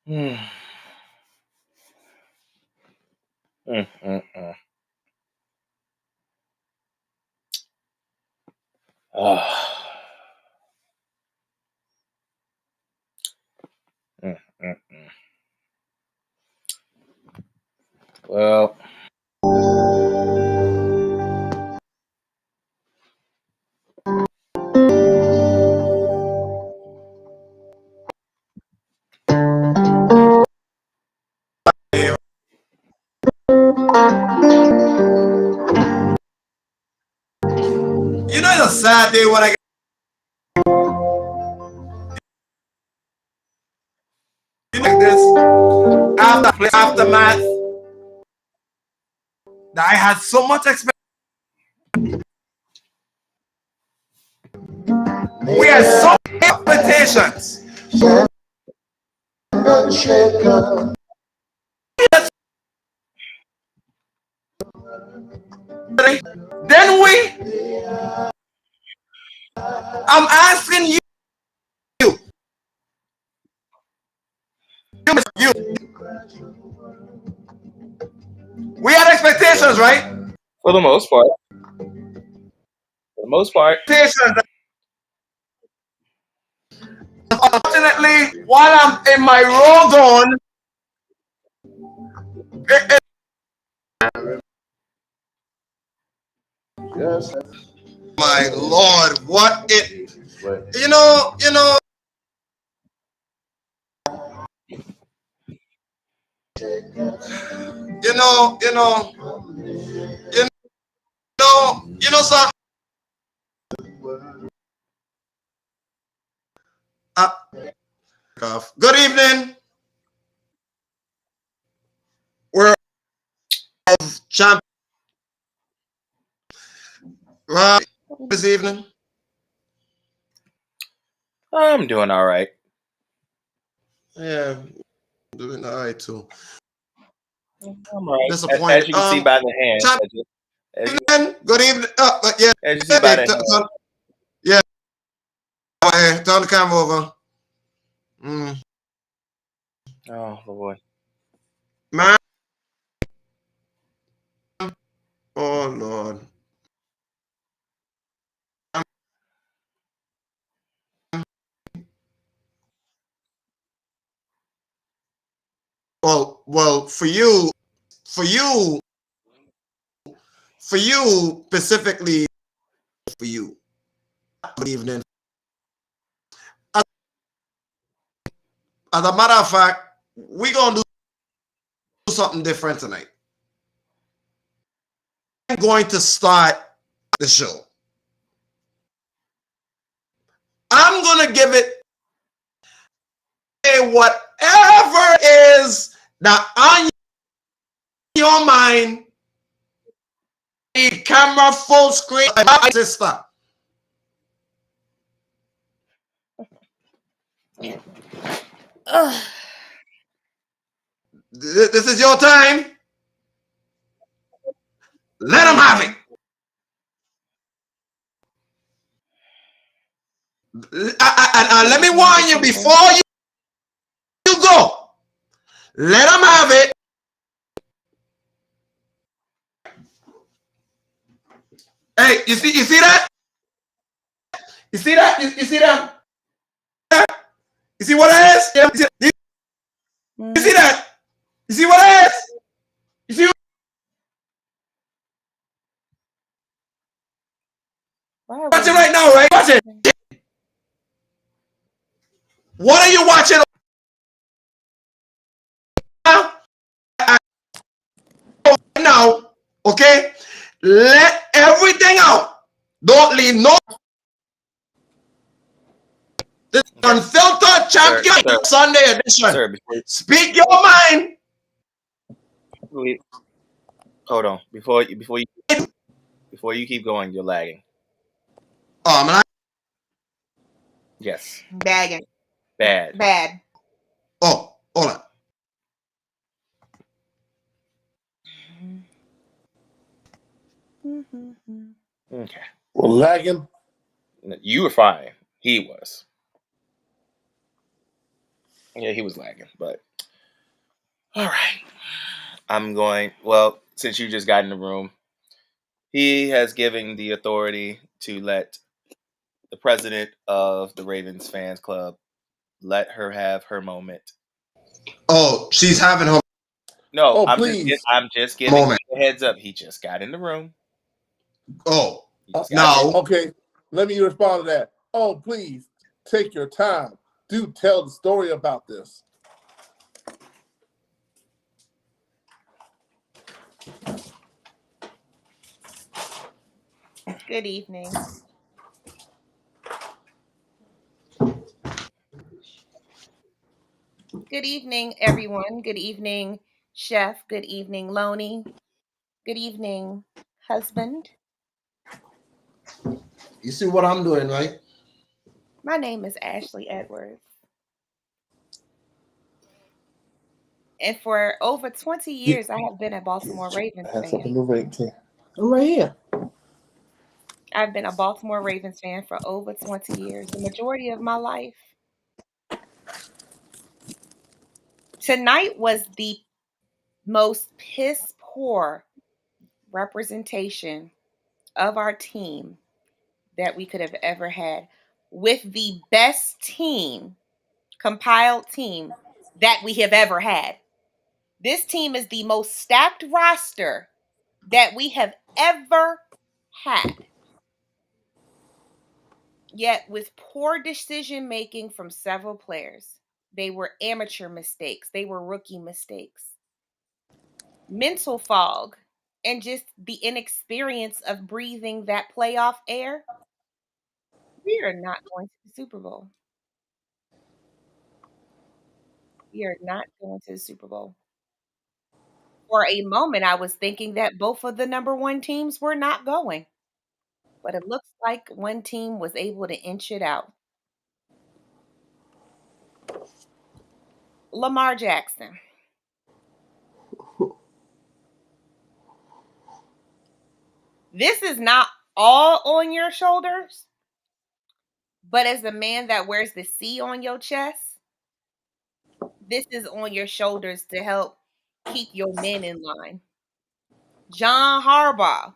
Mm. Mm, mm, mm. Ah. Mm, mm, mm. Well, You know, it's a sad day when I get like this aftermath that I had so much expectation. We had so many expectations. Then I'm asking you, you, we had expectations, right? for the most part. For the most part. Expectations. Unfortunately, while I'm in my roll zone, my Lord, what it, you know, you know, you know, you know, you know, sir. Good evening. We're champ this evening. I'm doing all right. Yeah, doing all right too. I'm all right. Disappointed. As you can see by the hand. Champ, good evening. Yeah. As you see by the hand. Yeah. Hey, turn the camera over. Mm. Oh, Lord. Man. Oh, Lord. Well, for you specifically, for you. Good evening. As a matter of fact, we're gonna do something different tonight. I'm going to start the show. I'm gonna give it whatever is that on your mind. Camera full screen, my sister. This is your time. Let them have it. Let me warn you before you go. Let them have it. Hey, you see that? You see that? You see that? You see what it is? You see that? You see what it is? You see? Watch it right now, right? Watch it. What are you watching now? Okay? Let everything out. Don't leave no. This Unfiltered Champion Sunday edition. Sir, Speak your mind. Hold on. Before you keep going, you're lagging. Oh, I'm Yes. Bagging. Bad. Oh, hold on. Okay. Well, lagging. You were fine. He was. Yeah, he was lagging, but All right. I'm going. Well, since you just got in the room, he has given the authority to let the president of the Ravens fans club let her have her moment. Oh, she's having her No, Oh, please. I'm just giving moment. you a heads up. He just got in the room. Oh, He just got in. now. Okay, let me respond to that. Oh, please take your time. Do tell the story about this. Good evening. Good evening, everyone. Good evening, Chef. Good evening, Loney. Good evening, husband. You see what I'm doing, right? My name is Ashley Edwards. And for over 20 years, I have been a Baltimore Ravens I have something fan. to rate to. I'm right here. I've been a Baltimore Ravens fan for over 20 years, the majority of my life. Tonight was the most piss poor representation of our team that we could have ever had, with the best team, compiled team that we have ever had. This team is the most stacked roster that we have ever had. Yet, with poor decision making from several players, they were amateur mistakes, they were rookie mistakes, mental fog, and just the inexperience of breathing that playoff air. We are not going to the Super Bowl. We are not going to the Super Bowl. For a moment, I was thinking that both of the number one teams were not going, but it looks like one team was able to inch it out. Lamar Jackson. This is not all on your shoulders, but as a man that wears the C on your chest, this is on your shoulders to help keep your men in line. John Harbaugh,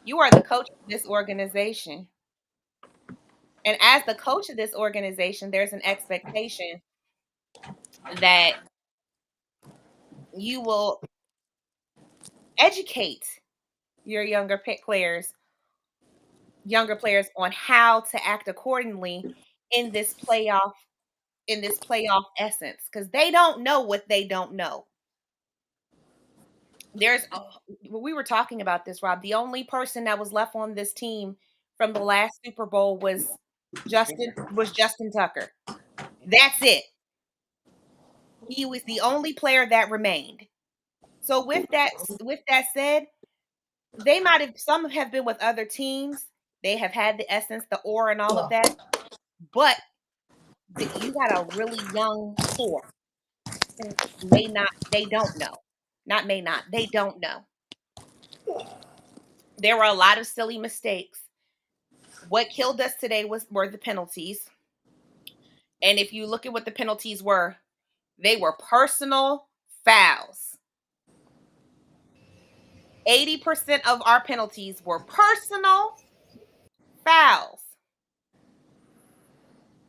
you are the coach of this organization. And as the coach of this organization, there's an expectation that you will educate your younger players on how to act accordingly in this playoff essence, because they don't know what they don't know. We were talking about this, Rob. The only person that was left on this team from the last Super Bowl was Justin Tucker. That's it. He was the only player that remained. So with that said, they might have some have been with other teams. They have had the essence, the aura, and all of that. But you got a really young core who may not, they don't know. Not may not, they don't know. There were a lot of silly mistakes. What killed us today were the penalties. And if you look at what the penalties were, they were personal fouls. 80% of our penalties were personal fouls.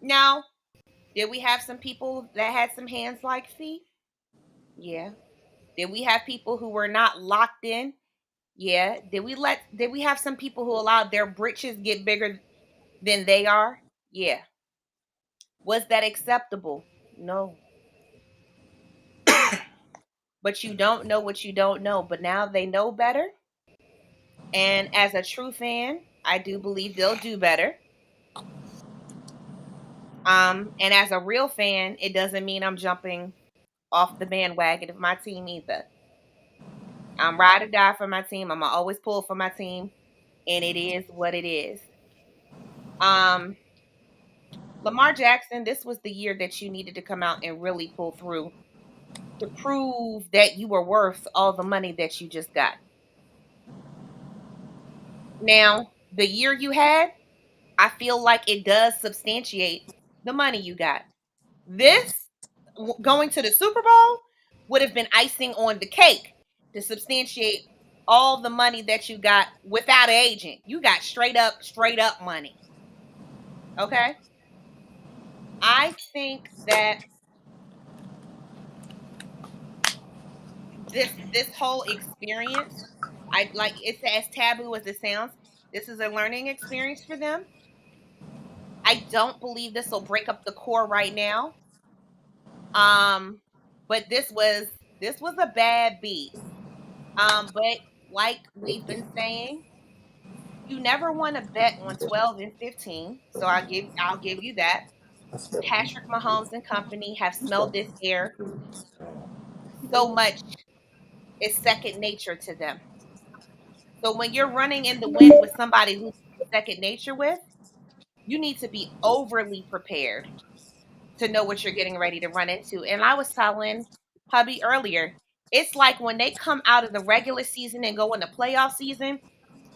Now, did we have some people that had some hands like feet? Yeah. Did we have people who were not locked in? Yeah. Did we have some people who allowed their britches get bigger than they are? Yeah. Was that acceptable? No. But you don't know what you don't know, but now they know better. And as a true fan, I do believe they'll do better. And as a real fan, it doesn't mean I'm jumping off the bandwagon of my team either. I'm ride or die for my team. I'm always pull for my team, and it is what it is. Um, Lamar Jackson, this was the year that you needed to come out and really pull through to prove that you were worth all the money that you just got. Now, the year you had, I feel like it does substantiate the money you got. This, going to the Super Bowl would have been icing on the cake to substantiate all the money that you got without an agent. You got straight up money. Okay? I think that this whole experience, I like it's as taboo as it sounds. This is a learning experience for them. I don't believe this will break up the core right now. But this was a bad beat. But like we've been saying, you never want to bet on 12 and 15. So I'll give you that. Patrick Mahomes and company have smelled this air so much, it's second nature to them. So when you're running in the wind with somebody who's second nature with, you need to be overly prepared to know what you're getting ready to run into. And I was telling hubby earlier, it's like when they come out of the regular season and go into playoff season,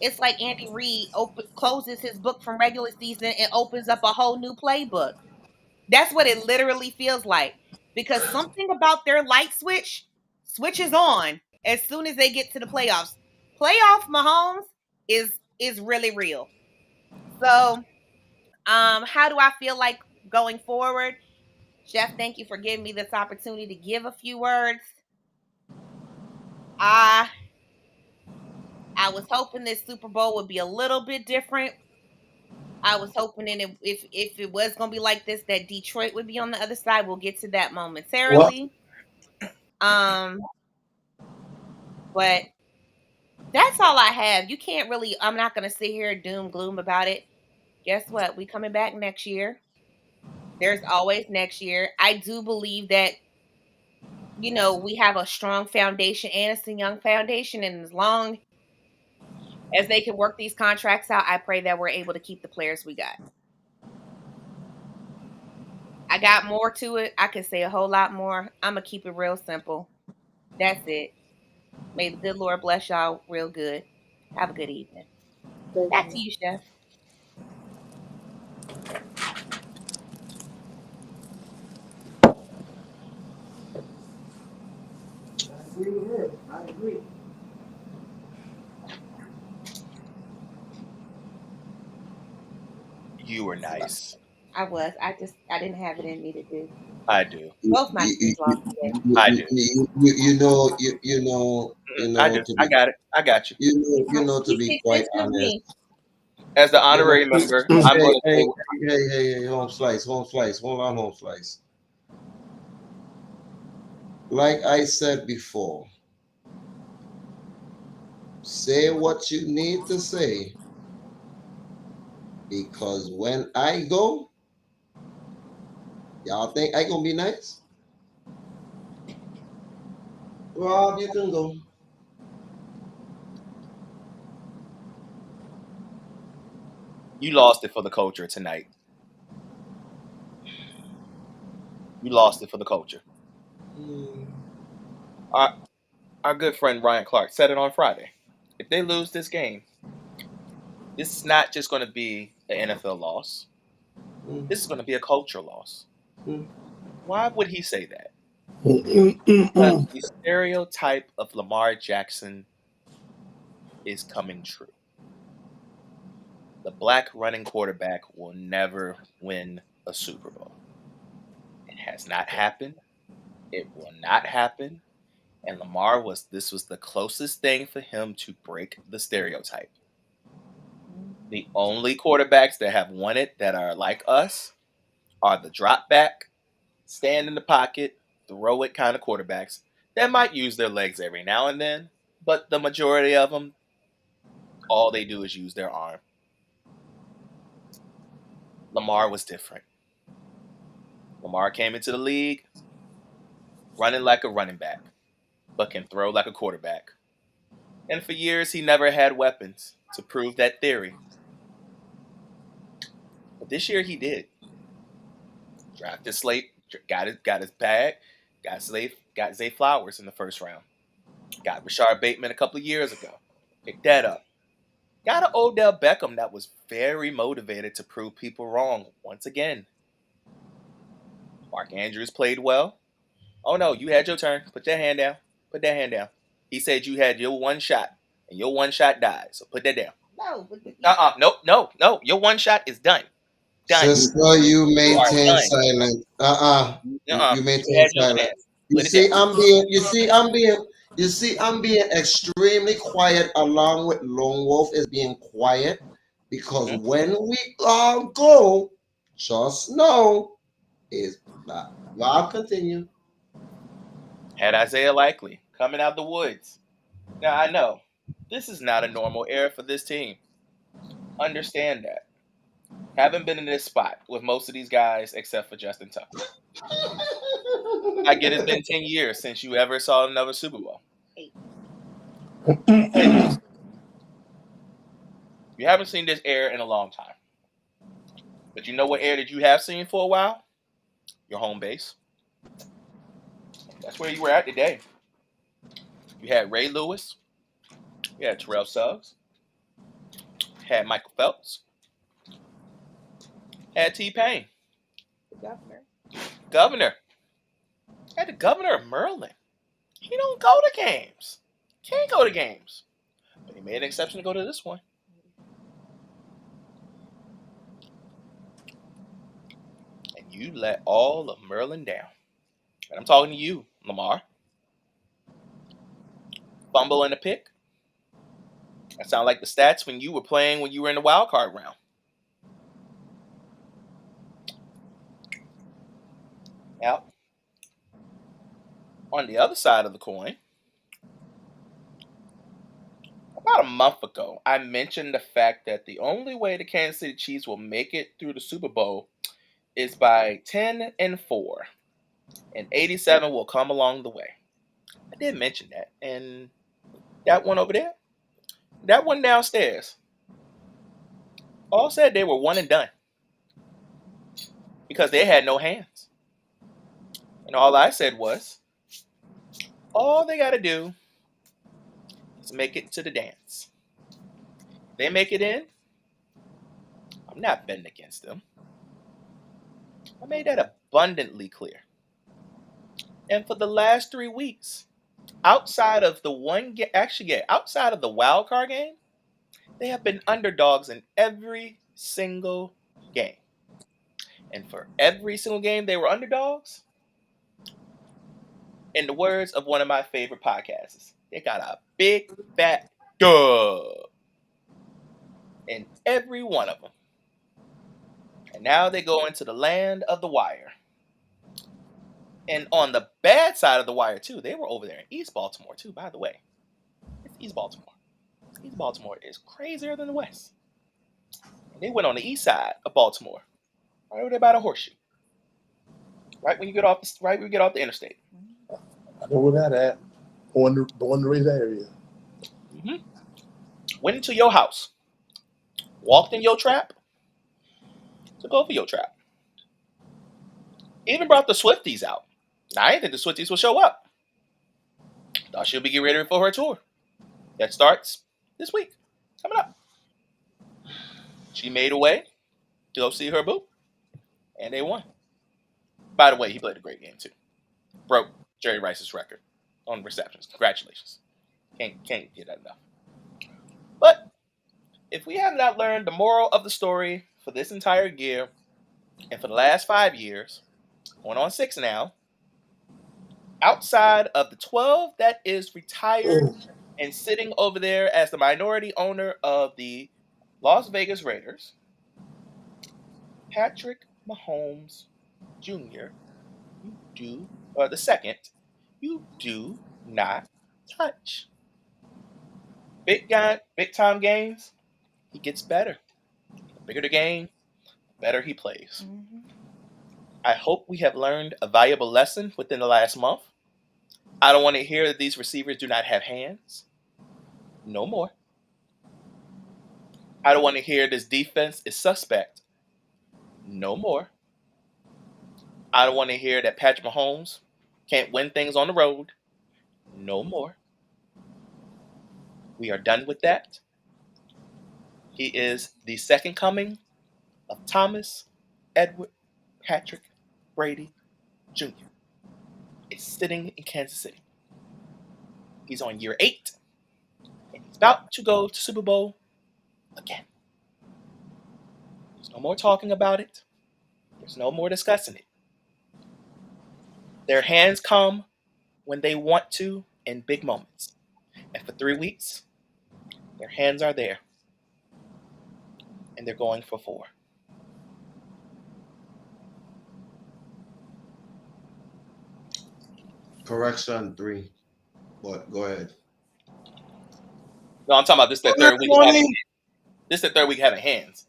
it's like Andy Reid closes his book from regular season and opens up a whole new playbook. That's what it literally feels like because something about their light switches on as soon as they get to the playoffs. Playoff Mahomes is really real. So, how do I feel like going forward? Jeff, thank you for giving me this opportunity to give a few words. I I was hoping this Super Bowl would be a little bit different. I was hoping if it was gonna be like this, that Detroit would be on the other side. We'll get to that Well, momentarily. Um, but that's all I have. You can't really. I'm not gonna sit here doom gloom about it. Guess what? We coming back next year. There's always next year. I do believe that we have a strong foundation, Anderson Young Foundation, and as long as they can work these contracts out, I pray that we're able to keep the players we got. I got more to it. I can say a whole lot more. I'm gonna keep it real simple. That's it. May the good Lord bless y'all real good. Have a good evening. Back to you, Chef. I agree with her. I agree. You were nice. I was. I didn't have it in me to do. I do. Both my you, kids lost today. I do. I do. I got it. I got you. To He be picked quite this with honest. me. As the You know, honorary member, hey, I'm going to hey, say home slice, hold on, home slice. Like I said before, say what you need to say because when I go, y'all think I gonna be nice? Rob, you can go. you lost it for the culture tonight. You lost it for the culture. Our, our good friend Ryan Clark said it on Friday. If they lose this game, this is not just going to be an NFL loss. This is going to be a culture loss. Mm. Why would he say that? Because Mm. the stereotype of Lamar Jackson is coming true. The black running quarterback will never win a Super Bowl. It has not happened. It will not happen. And this was the closest thing for him to break the stereotype. The only quarterbacks that have won it that are like us are the drop back, stand in the pocket, throw it kind of quarterbacks that might use their legs every now and then, but the majority of them, all they do is use their arm. Lamar was different. Lamar came into the league running like a running back, but can throw like a quarterback. And for years, he never had weapons to prove that theory. But this year, he did. Drafted Slate, got his bag, got Zay Flowers in the first round. Got Rashard Bateman a couple of years ago. Picked that up. Got an Odell Beckham that was very motivated to prove people wrong once again. Mark Andrews played well. Oh no, you had your turn. Put that hand down. Put that hand down. He said you had your one shot, and your one shot died. So put that down. No, No. Your one shot is done. Done. Sister, you You are maintain done. silence. You You maintain had your silence. chance. Put it down. I'm being extremely quiet along with Lone Wolf is being quiet because Hmm. when we all go, just know is that y'all continue. Had Isaiah Likely coming out the woods. Now I know this is not a normal era for this team. Understand that. Haven't been in this spot with most of these guys except for Justin Tucker. I get it's been 10 years since you ever saw another Super Bowl. 10 years. You haven't seen this era in a long time. But you know what era that you have seen for a while? Your home base. That's where you were at today. You had Ray Lewis. You had Terrell Suggs. Had Michael Phelps. Had T-Pain. the governor. Governor. Had the governor of Maryland. He don't go to games. Can't go to games. But he made an exception to go to this one. And you let all of Maryland down. And I'm talking to you, Lamar. Fumble in the pick. That sound like the stats when you were playing when you were in the wild card round. Now, on the other side of the coin, about a month ago, I mentioned the fact that the only way the Kansas City Chiefs will make it through the Super Bowl is by 10-4, and 87 will come along the way. I did mention that, and that one over there, that one downstairs, all said they were one and done because they had no hands. And all I said was, all they got to do is make it to the dance. If they make it in, I'm not betting against them. I made that abundantly clear. And for the last 3 weeks, outside of the outside of the wild card game, they have been underdogs in every single game. And for every single game they were underdogs, in the words of one of my favorite podcasts, they got a big fat dub in every one of them. And now they go into the land of the wire. And on the bad side of the wire, too, they were over there in East Baltimore, too, by the way. It's East Baltimore. East Baltimore is crazier than the West. And they went on the east side of Baltimore, right over there by the horseshoe. Right when you get off the interstate. I know where that at. Born to raise that area. Mm-hmm. Went into your house, walked in your trap, took over your trap. Even brought the Swifties out. Now, I didn't think the Swifties will show up. Thought she'll be getting ready for her tour. That starts this week, coming up. She made a way to go see her boo, and they won. By the way, he played a great game too. Broke Jerry Rice's record on receptions. Congratulations. Can't get that enough. But if we have not learned the moral of the story for this entire year and for the last 5 years, going on 6 now, outside of the 12 that is retired and sitting over there as the minority owner of the Las Vegas Raiders, Patrick Mahomes Jr., the second, you do not touch. Big time games, he gets better. The bigger the game, the better he plays. Mm-hmm. I hope we have learned a valuable lesson within the last month. I don't want to hear that these receivers do not have hands. No more. I don't want to hear this defense is suspect. No more. I don't want to hear that Patrick Mahomes can't win things on the road. No more. We are done with that. He is the second coming of Thomas Edward Patrick Brady Jr. is sitting in Kansas City. He's on year 8, and he's about to go to Super Bowl again. There's no more talking about it. There's no more discussing it. Their hands come when they want to in big moments. And for 3 weeks, their hands are there. And they're going for 4. Correction 3. But go ahead. No, I'm talking about this is the third week. This is the third week having hands.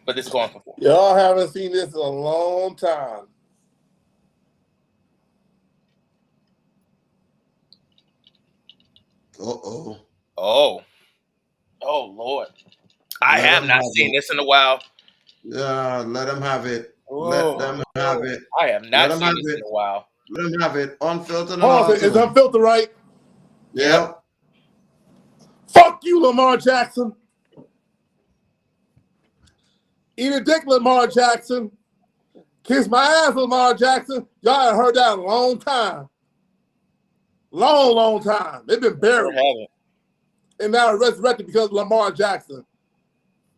But this is going for 4. Y'all haven't seen this in a long time. Uh-oh. Oh. Oh, Lord. I have not seen this in a while. Yeah, let them have it. Oh, let them have it. I have not seen this in a while. Let them have it. Unfiltered. Hold on, is unfiltered right? Yeah. Fuck you, Lamar Jackson. Eat a dick, Lamar Jackson. Kiss my ass, Lamar Jackson. Y'all have heard that in a long time. Long time. They've been buried. And now resurrected because of Lamar Jackson.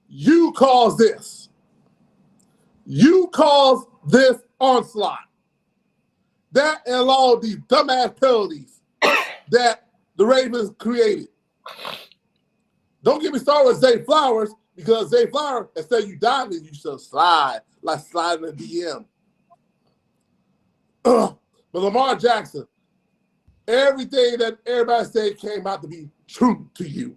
You caused this. You caused this onslaught. That and all these dumbass penalties that the Ravens created. Don't get me started with Zay Flowers, because Zay Flowers, instead of you diving, you should slide, like sliding a DM. But Lamar Jackson, everything that everybody said came out to be true to you.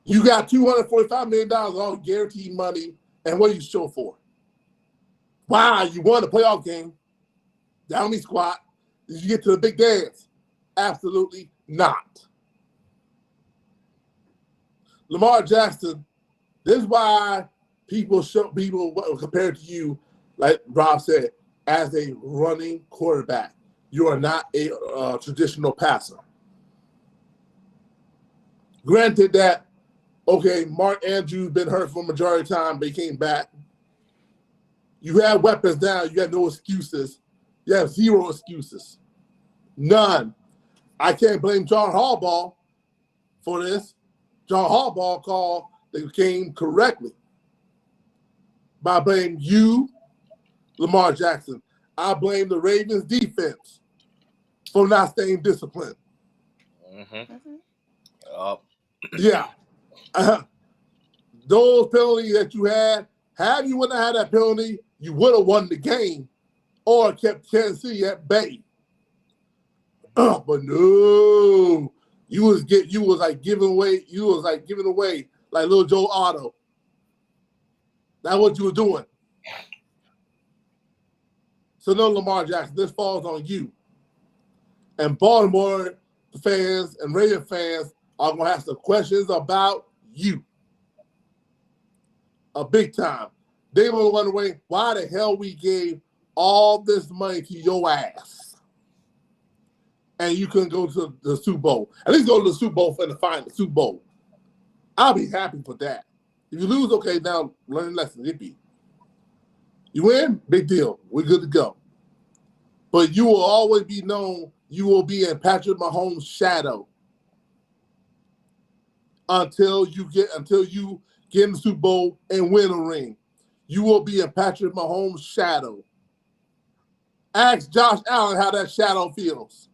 You got $245 million all guaranteed money, and what are you short for? Wow, you won the playoff game. Down me squat. Did you get to the big dance? Absolutely not. Lamar Jackson, this is why people compared to you, like Rob said, as a running quarterback. You are not a traditional passer. Granted that, okay, Mark Andrews been hurt for a majority of the time, but he came back. You have weapons now. You have no excuses. You have 0 excuses. None. I can't blame John Harbaugh for this. John Harbaugh called the game correctly. But I blame you, Lamar Jackson. I blame the Ravens defense for not staying disciplined. Yeah. Those penalties that you had you wouldn't have had that penalty, you would have won the game or kept Kansas City at bay. But no, you was giving away like little Joe Otto. That's what you were doing. So no, Lamar Jackson, this falls on you. And Baltimore fans and Raven fans are going to have some questions about you. A big time. They're going to wonder why the hell we gave all this money to your ass. And you couldn't go to the Super Bowl. At least go to the Super Bowl for the final Super Bowl. I'll be happy for that. If you lose, okay, now learn lessons. Yippee. You win, big deal. We're good to go. But you will always be known, you will be in Patrick Mahomes' shadow until you get in the Super Bowl and win a ring. You will be in Patrick Mahomes' shadow. Ask Josh Allen how that shadow feels.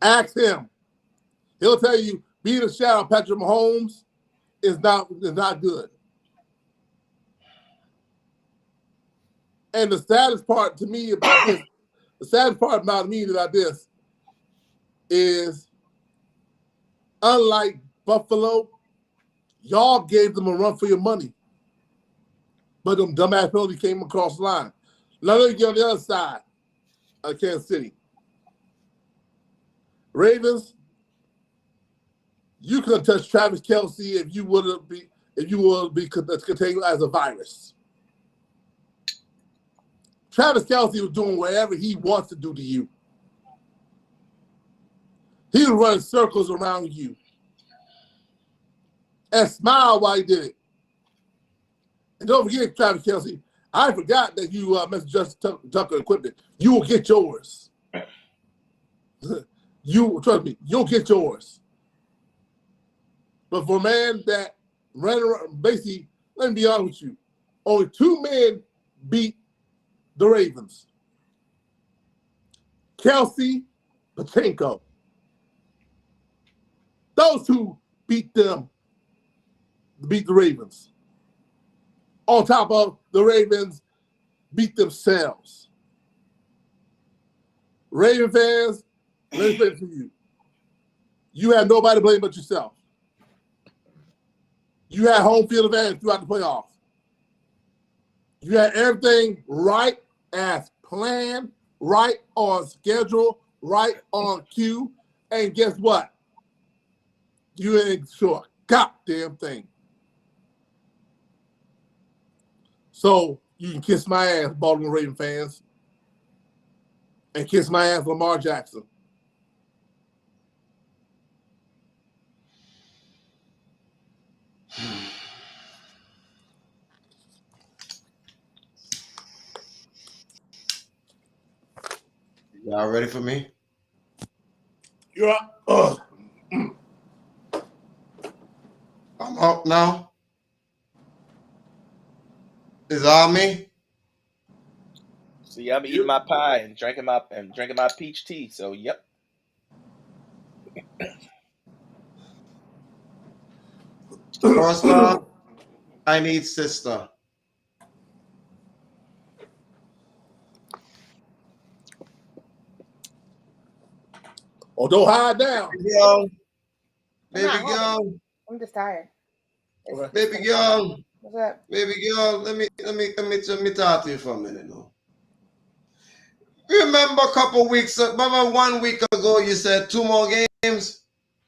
Ask him. He'll tell you being a shadow of Patrick Mahomes is not good. And the saddest part to me about this, is unlike Buffalo, y'all gave them a run for your money. But them dumbass penalties came across the line. Now let me get on the other side of Kansas City. Ravens, you couldn't touch Travis Kelce if you would be contained as a virus. Travis Kelce was doing whatever he wants to do to you. He was running circles around you. And smile while he did it. And don't forget, Travis Kelce, I forgot that you Mr. Justin Tucker equipment. You will get yours. You trust me, you'll get yours. But for a man that ran around, basically, let me be honest with you, only 2 men beat the Ravens. Kelsey, Pachenko. Those 2 beat the Ravens. On top of the Ravens beat themselves. Raven fans, let me say it to you. You had nobody to blame but yourself. You had home field advantage throughout the playoffs. You had everything right as planned, right on schedule, right on cue. And guess what? You ain't sure goddamn thing. So you can kiss my ass, Baltimore Ravens fans, and kiss my ass, Lamar Jackson. Y'all ready for me? You're up. I'm up now. Is all me? See, I'm eating my pie and drinking my peach tea. So, yep. First off, I need sister. Oh, don't hide now. Baby girl. I'm just tired. Baby girl. What's up? Baby girl, let me talk to you for a minute now. Remember a couple weeks, about 1 week ago, you said 2 more games?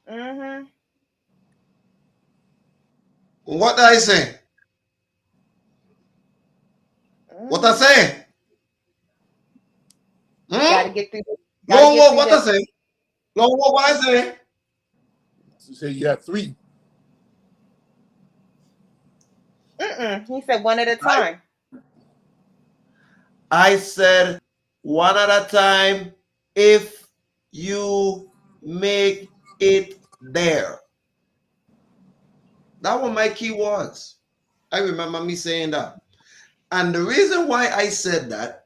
Mm-hmm. What did I say? What I say? Gotta get through. What I say? What I say? You say you have 3. He said 1 at a time. I said 1 at a time if you make it there. That was my key words. I remember me saying that. And the reason why I said that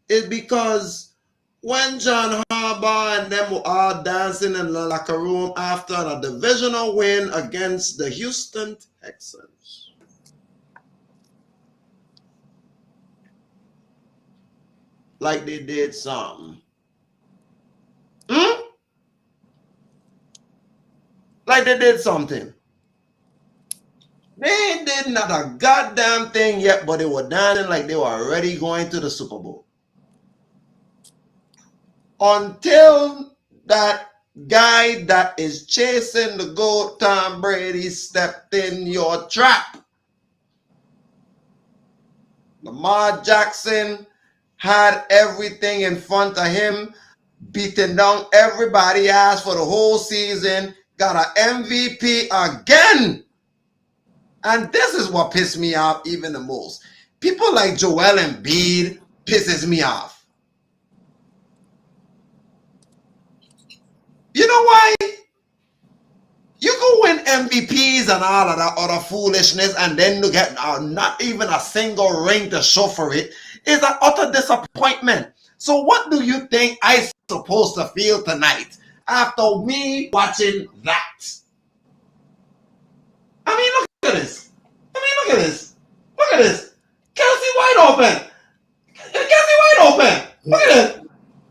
is because when John Harbaugh and them were all dancing in the locker room after a divisional win against the Houston Texans, like they did something. Like they did something. They did not a goddamn thing yet, but they were dancing like they were already going to the Super Bowl. Until that guy that is chasing the GOAT, Tom Brady, stepped in your trap. Lamar Jackson had everything in front of him, beating down everybody ass for the whole season, got an MVP again. And this is what pissed me off even the most. People like Joel Embiid pisses me off. You know why? You go win MVPs and all of that other foolishness, and then you get not even a single ring to show for it. It's an utter disappointment. So what do you think I'm supposed to feel tonight after me watching that? I mean, look at this. Look at this. Look at this. Kelsey wide open. Kelsey wide open. Look at this.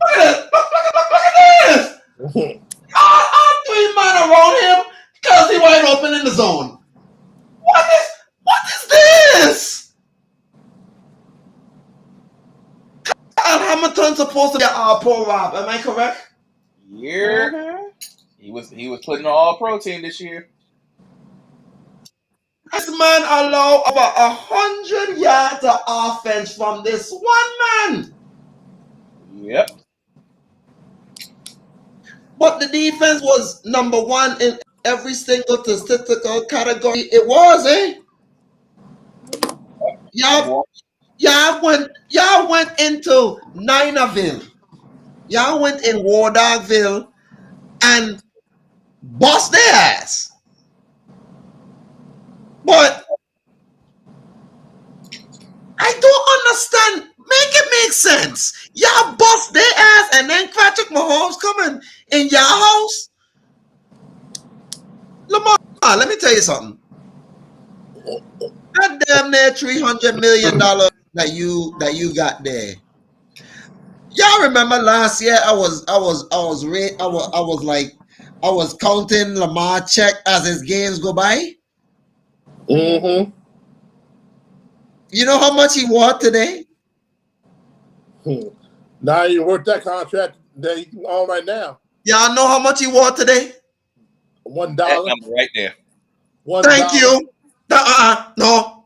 Look at this. Look at this. All 3 men around him. Kelsey wide open in the zone. What is this? Kyle Hamilton's supposed to be a pro Rob. Am I correct? Yeah. He was putting all pro team this year. This man allowed over 100 yards of offense from this one man. Yep. But the defense was number 1 in every single statistical category. It was, eh? Y'all went into Nineville. Y'all went in Wardogville and bust their ass. But I don't understand. Make it make sense. Y'all bust their ass and then Patrick Mahomes coming in your house. Lamar, let me tell you something. That damn near $300 million that you got there. Y'all remember last year I was counting Lamar check as his games go by. Mm-hmm. You know how much he worth today? Now you work that contract that he's on right now. Y'all know how much he worth today? $1. That number right there. Thank you. No.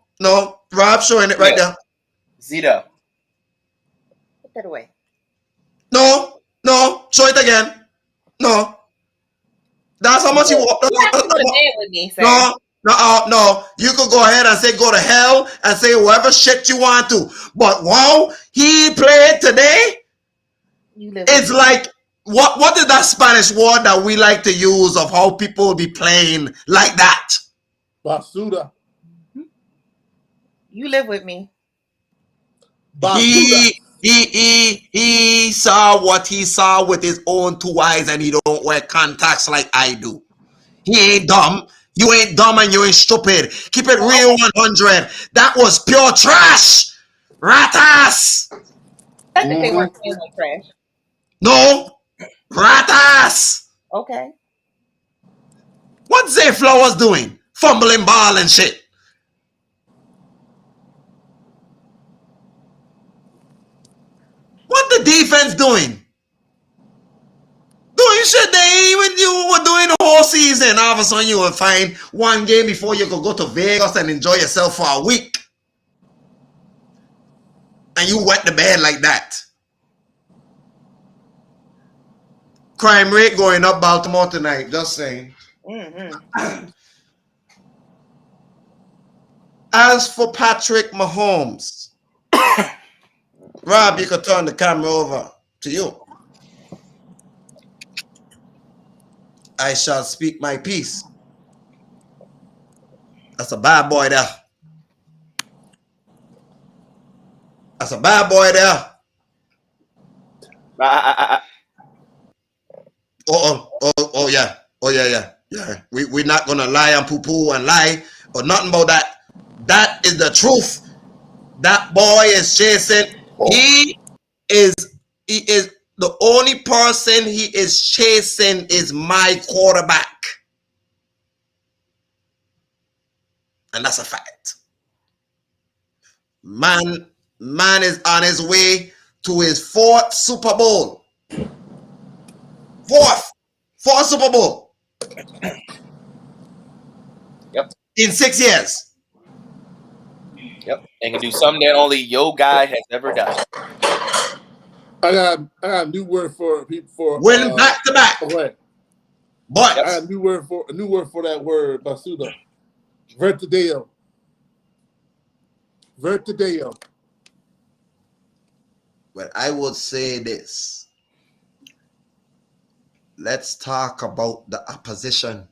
Rob showing it right there. Zito. Put that away. No. Show it again. No. That's how much he worth. You have to go to bed with me, sir. No. You could go ahead and say go to hell and say whatever shit you want to. But wow, he played today. It's like what is that Spanish word that we like to use of how people be playing like that? Basuda. You live with me. Basuda. He saw what he saw with his own two eyes, and he don't wear contacts like I do. He ain't dumb. You ain't dumb and you ain't stupid. Keep it real 100. That was pure trash. Ratas. I think they weren't playing like trash. No. Ratas. Okay. What's Zay Flowers doing? Fumbling ball and shit. What the defense doing? Doing shit they ain't even you were doing the whole season. All of a sudden you will find one game before you could go to Vegas and enjoy yourself for a week. And you wet the bed like that. Crime rate going up Baltimore tonight, just saying. Mm-hmm. As for Patrick Mahomes, Rob, you could turn the camera over to you. I shall speak my piece. That's a bad boy there. That's a bad boy there. Oh yeah. We're not gonna lie and poo-poo and lie or nothing about that. That is the truth. That boy is chasing. He is the only person he is chasing is my quarterback. And that's a fact. Man is on his way to his fourth Super Bowl. Fourth Super Bowl. Yep. In 6 years. Yep. And can do something that only your guy has ever done. I got a new word for people for Win back to back. Okay. But I got a new word for that word, Basuda. Vertideo. Well, I would say this. Let's talk about the opposition.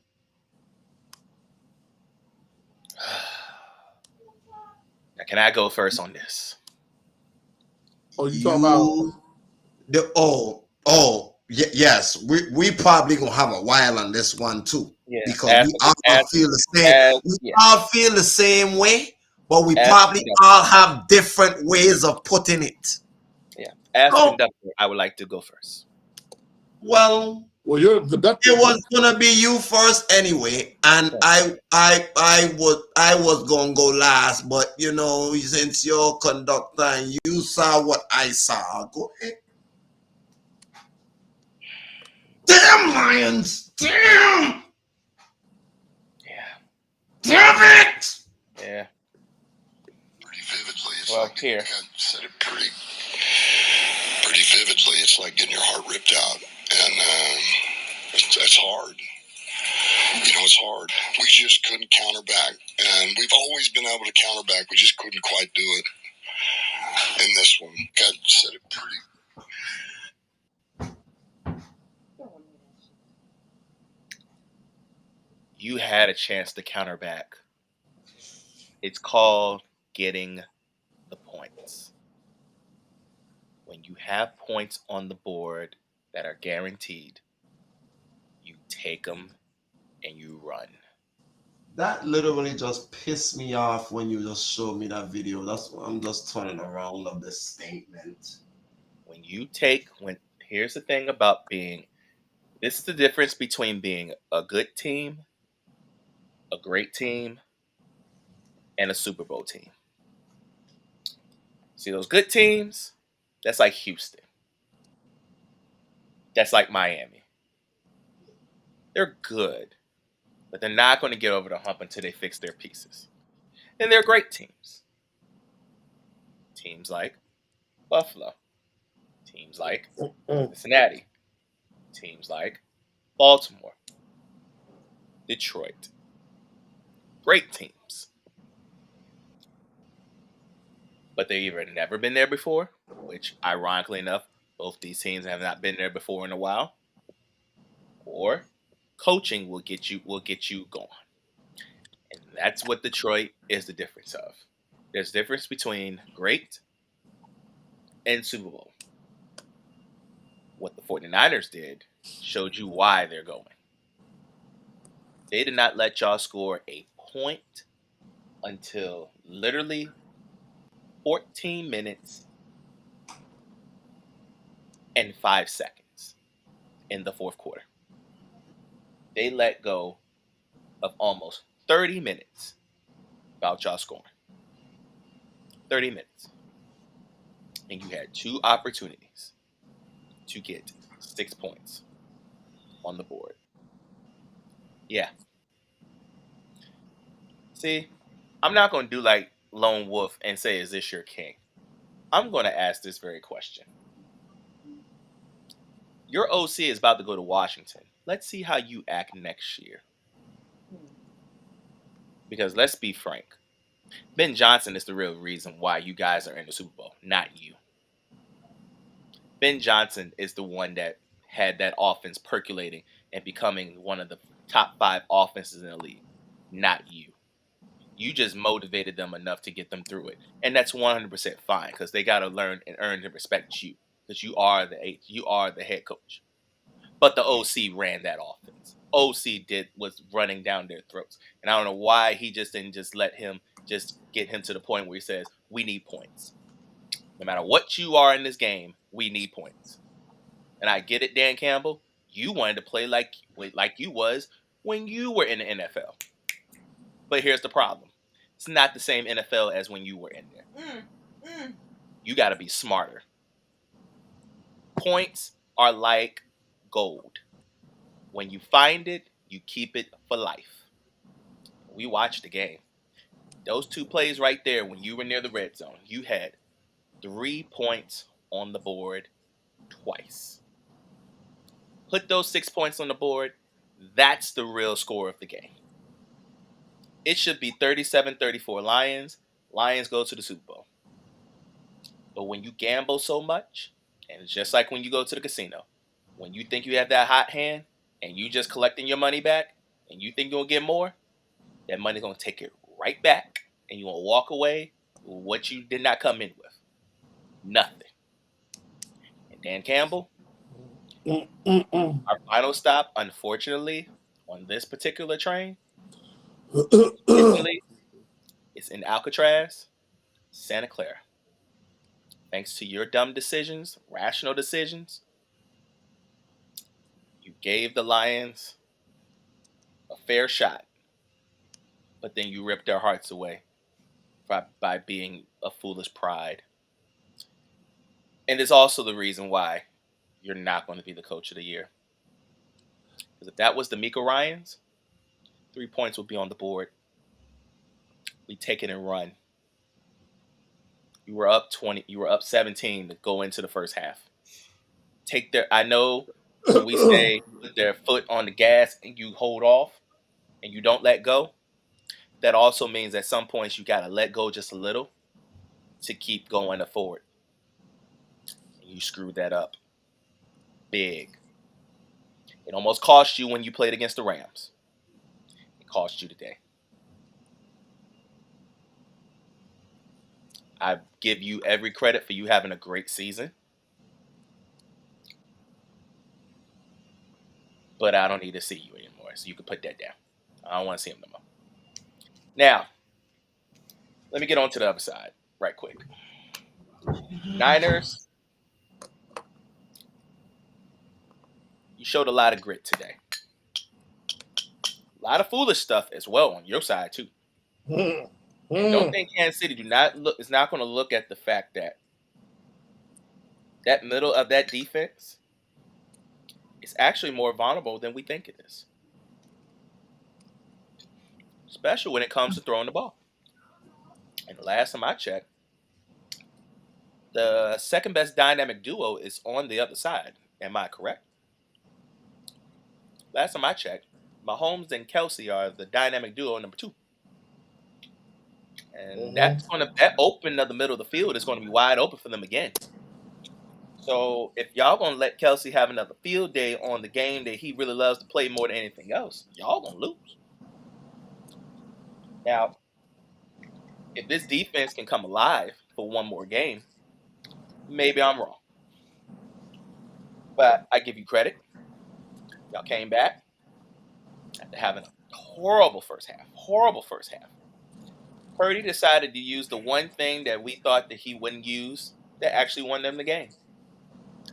Can I go first on this? Oh, you talking about yes. We probably gonna have a while on this one too. Yeah. Because we all feel the same. We all feel the same way, but we probably all have different ways of putting it. Yeah. As a conductor, I would like to go first. Well, you're a conductor. It was gonna be you first anyway, and I was gonna go last, but you know, since you're conductor and you saw what I saw, go ahead. Damn Lions! Damn! Yeah. Damn it! Yeah. Pretty vividly. It's well, like here. I said it pretty vividly. It's like getting your heart ripped out, and it's hard. You know, it's hard. We just couldn't counter back, and we've always been able to counter back. We just couldn't quite do it. in this one. God said it pretty. You had a chance to counter back. It's called getting the points. When you have points on the board that are guaranteed, you take them and you run. That literally just pissed me off when you just showed me that video. That's why I'm just turning around of this statement. Here's the thing about this is the difference between being a good team, a great team, and a Super Bowl team. See those good teams? That's like Houston. That's like Miami. They're good, but they're not going to get over the hump until they fix their pieces. And they're great teams. Teams like Buffalo. Teams like Cincinnati. Teams like Baltimore. Detroit. Great teams. But they've either never been there before, which ironically enough, both these teams have not been there before in a while, or coaching will get you going. And that's what Detroit is the difference of. There's a difference between great and Super Bowl. What the 49ers did showed you why they're going. They did not let y'all score a point until literally 14 minutes and 5 seconds in the fourth quarter. They let go of almost 30 minutes without y'all scoring. 30 minutes. And you had 2 opportunities to get 6 points on the board. Yeah. See, I'm not going to do like Lone Wolf and say, is this your king? I'm going to ask this very question. Your OC is about to go to Washington. Let's see how you act next year. Because let's be frank. Ben Johnson is the real reason why you guys are in the Super Bowl, not you. Ben Johnson is the one that had that offense percolating and becoming one of the top 5 offenses in the league, not you. You just motivated them enough to get them through it. And that's 100% fine because they got to learn and earn and respect you because you are the head coach. But the OC ran that offense. OC was running down their throats. And I don't know why he just didn't just let him just get him to the point where he says, we need points. No matter what you are in this game, we need points. And I get it, Dan Campbell. You wanted to play like you was when you were in the NFL. But here's the problem. It's not the same NFL as when you were in there. You got to be smarter. Points are like gold. When you find it, you keep it for life. We watched the game. Those 2 plays right there, when you were near the red zone, you had 3 points on the board twice. Put those 6 points on the board. That's the real score of the game. It should be 37-34 Lions. Lions go to the Super Bowl. But when you gamble so much, and it's just like when you go to the casino, when you think you have that hot hand and you just collecting your money back and you think you're going to get more, that money's going to take it right back and you're going to walk away with what you did not come in with. Nothing. And Dan Campbell, our final stop, unfortunately, on this particular train, it's in Alcatraz, Santa Clara. Thanks to your dumb decisions, rational decisions, you gave the Lions a fair shot, but then you ripped their hearts away by being a foolish pride. And it's also the reason why you're not going to be the coach of the year. Because if that was the Miko Ryans, 3 points would be on the board. We take it and run. You were up 20. You were up 17 to go into the first half. I know when we say put their foot on the gas and you hold off and you don't let go, that also means at some points you got to let go just a little to keep going forward. And you screwed that up big. It almost cost you when you played against the Rams. It cost you today. I give you every credit for you having a great season. But I don't need to see you anymore. So you can put that down. I don't want to see him no more. Now, let me get on to the other side right quick. Niners, you showed a lot of grit today. A lot of foolish stuff as well on your side too. And don't think Kansas City is not going to look at the fact that that middle of that defense is actually more vulnerable than we think it is. Especially when it comes to throwing the ball. And the last time I checked, the second best dynamic duo is on the other side. Am I correct? Last time I checked, Mahomes and Kelsey are the dynamic duo number 2. And that open of the middle of the field is going to be wide open for them again. So if y'all gonna let Kelsey have another field day on the game that he really loves to play more than anything else, y'all gonna lose. Now, if this defense can come alive for one more game, maybe I'm wrong. But I give you credit. Y'all came back after having a horrible first half. Purdy decided to use the one thing that we thought that he wouldn't use that actually won them the game.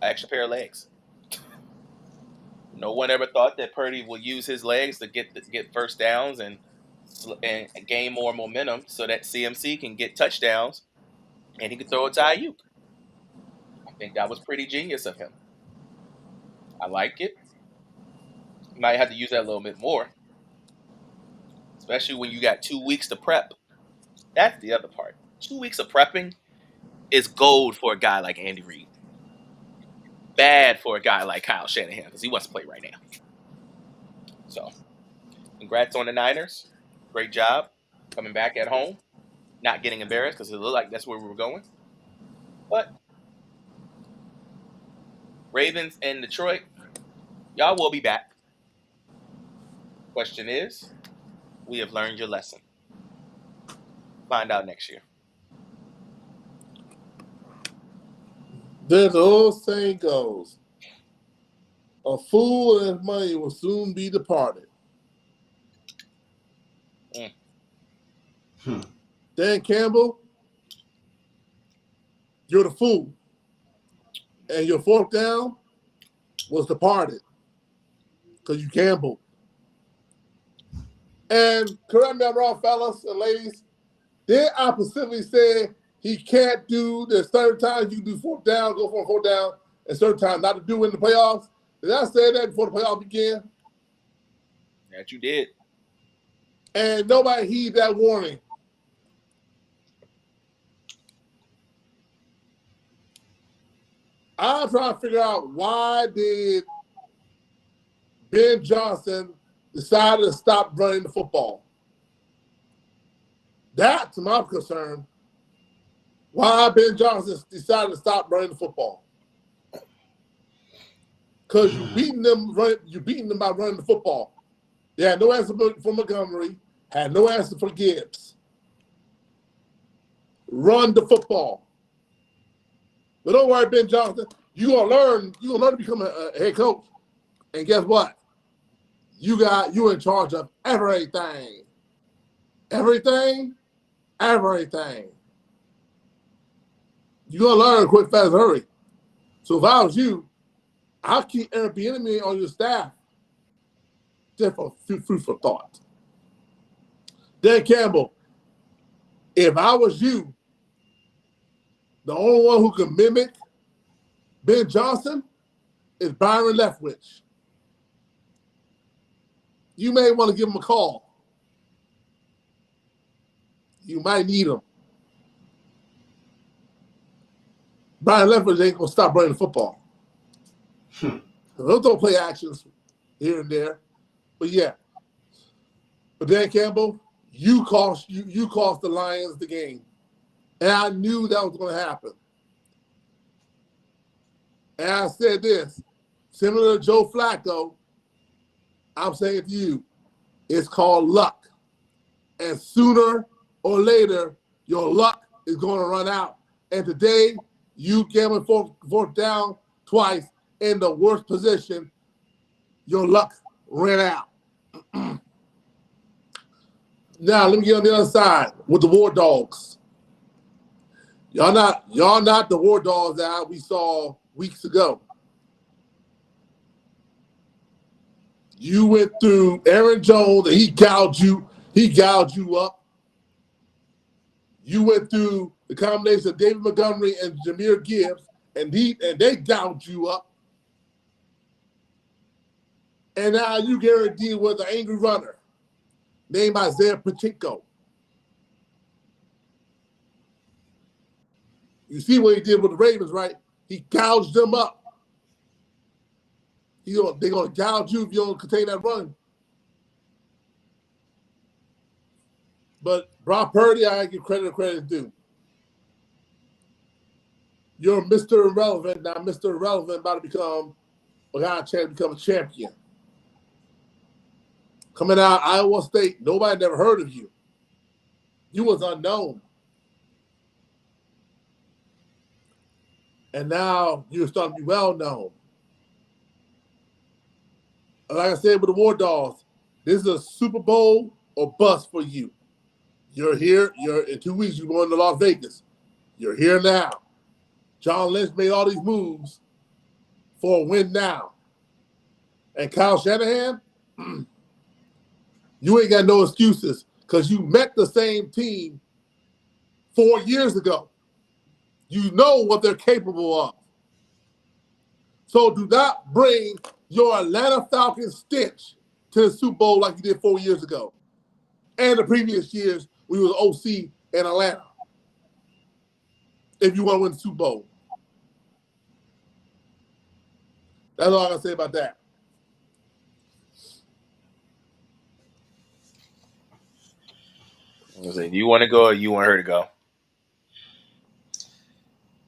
An extra pair of legs. No one ever thought that Purdy would use his legs to get first downs and gain more momentum so that CMC can get touchdowns and he could throw it to Ayuk. I think that was pretty genius of him. I like it. You might have to use that a little bit more, especially when you got 2 weeks to prep. That's the other part. 2 weeks of prepping is gold for a guy like Andy Reid. Bad for a guy like Kyle Shanahan because he wants to play right now. So, congrats on the Niners. Great job coming back at home, not getting embarrassed because it looked like that's where we were going. But Ravens and Detroit, y'all will be back. Question is, we have learned your lesson. Find out next year. There's the old saying goes, a fool and his money will soon be departed. Dan Campbell, you're the fool. And your fourth down was departed because you gambled. And correct me if I'm wrong, fellas and ladies, then I specifically said he can't do, there's certain times you can do fourth down, go for a fourth down, and certain times not to do in the playoffs. Did I say that before the playoffs began? That you did. And nobody heeded that warning. I'm trying to figure out why did Ben Johnson decide to stop running the football. That's my concern. Why Ben Johnson decided to stop running the football. Because you're beating them by running the football. They had no answer for Montgomery, had no answer for Gibbs. Run the football. But don't worry, Ben Johnson, you're gonna learn to become a head coach. And guess what? You're in charge of everything. Everything. You're gonna learn quick, fast, hurry. So if I was you, I'll keep Eric Bieniemy on your staff. Just for food for thought. Dan Campbell, if I was you, the only one who can mimic Ben Johnson is Byron Leftwich. You may want to give him a call. You might need him. Byron Leftwich ain't going to stop running the football. They'll don't play actions here and there. But yeah. But Dan Campbell, you cost the Lions the game. And I knew that was going to happen. And I said this, similar to Joe Flacco, I'm saying to you, it's called luck. And sooner or later, your luck is going to run out. And today, you came fourth down twice in the worst position. Your luck ran out. Now, let me get on the other side with the War Dogs. Y'all not the War Dogs that we saw weeks ago. You went through Aaron Jones and he gouged you up. You went through the combination of David Montgomery and Jahmyr Gibbs, and they gouged you up. And now you guarantee with an angry runner named Isaiah Pacheco. You see what he did with the Ravens, right? He gouged them up. They're going to gouge you if you don't contain that run. But Brock Purdy, I give credit where credit due. You're Mr. Irrelevant. Now Mr. Irrelevant about to become a champion. Coming out of Iowa State, nobody never heard of you. You was unknown. And now you're starting to be well known. Like I said with the War Dogs, this is a Super Bowl or bust for you. You're here. In 2 weeks, you're going to Las Vegas. You're here now. John Lynch made all these moves for a win now. And Kyle Shanahan, you ain't got no excuses because you met the same team 4 years ago. You know what they're capable of. So do not bring your Atlanta Falcons stench to the Super Bowl like you did 4 years ago. And the previous years we was OC in Atlanta. If you want to win the Super Bowl. That's all I gotta say about that. Do you want to go or you want her to go?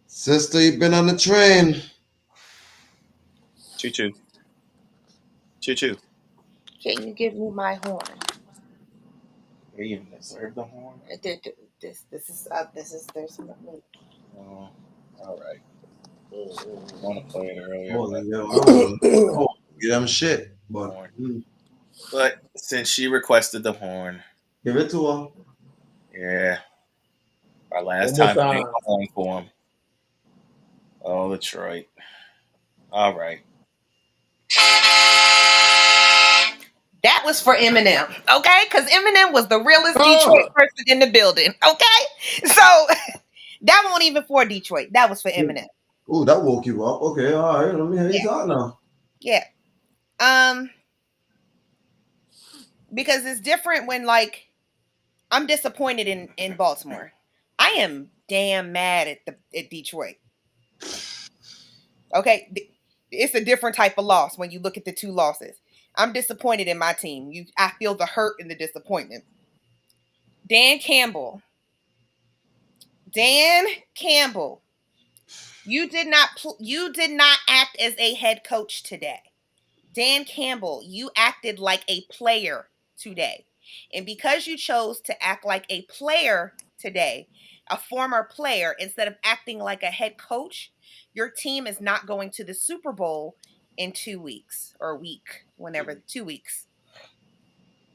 Sister, you've been on the train. Choo-choo. Choo-choo. Can you give me my horn? You even deserve the horn? This is there's no need. Oh, all right. I want to play it earlier. Get them shit. But since she requested the horn, give it to her. Yeah. Our last time playing the horn for him. Oh, Detroit. All right. That was for Eminem, okay? Because Eminem was the realest Detroit person in the building, okay? So that won't even for Detroit. That was for Eminem. Oh, that woke you up. Okay, all right. Let me hear you talk now. Yeah. Because it's different when, like, I'm disappointed in Baltimore. I am damn mad at Detroit. Okay, it's a different type of loss when you look at the two losses. I'm disappointed in my team. I feel the hurt and the disappointment. Dan Campbell, you did not act as a head coach today. Dan Campbell, you acted like a player today. And because you chose to act like a player today, a former player, instead of acting like a head coach, your team is not going to the Super Bowl in 2 weeks or a week, whenever, 2 weeks.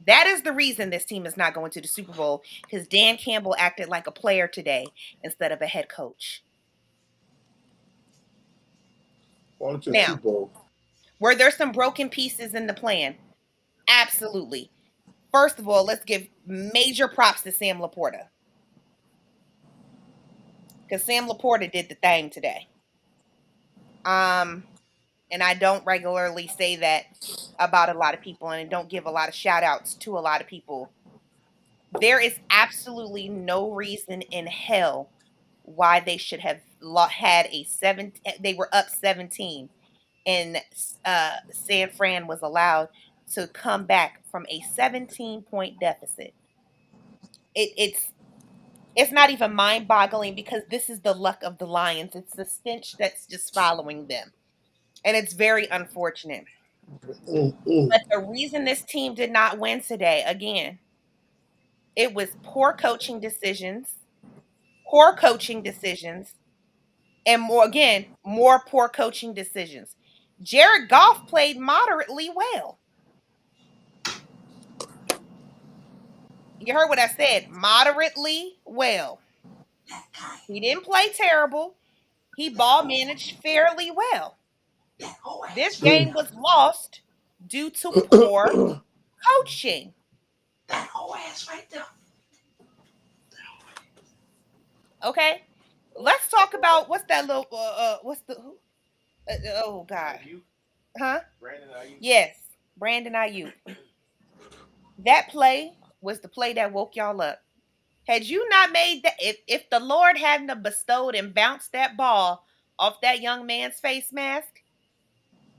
That is the reason this team is not going to the Super Bowl, because Dan Campbell acted like a player today instead of a head coach. Now, were there some broken pieces in the plan? Absolutely. First of all, let's give major props to Sam Laporta. Because Sam Laporta did the thing today. And I don't regularly say that about a lot of people, and I don't give a lot of shout outs to a lot of people. There is absolutely no reason in hell why they should have had they were up 17, and San Fran was allowed to come back from a 17-point deficit. It's It's not even mind-boggling because this is the luck of the Lions. It's the stench that's just following them. And it's very unfortunate. But the reason this team did not win today, again, it was poor coaching decisions, and more poor coaching decisions. Jared Goff played moderately well. You heard what I said, moderately well. He didn't play terrible. He ball managed fairly well. This game was lost due to poor coaching. That whole ass right there. Okay, let's talk about what's that little what's the oh god, huh? Brandon, are you? Yes, Brandon Ayuk. That play was the play that woke y'all up. Had you not made that, if the Lord hadn't have bestowed and bounced that ball off that young man's face mask,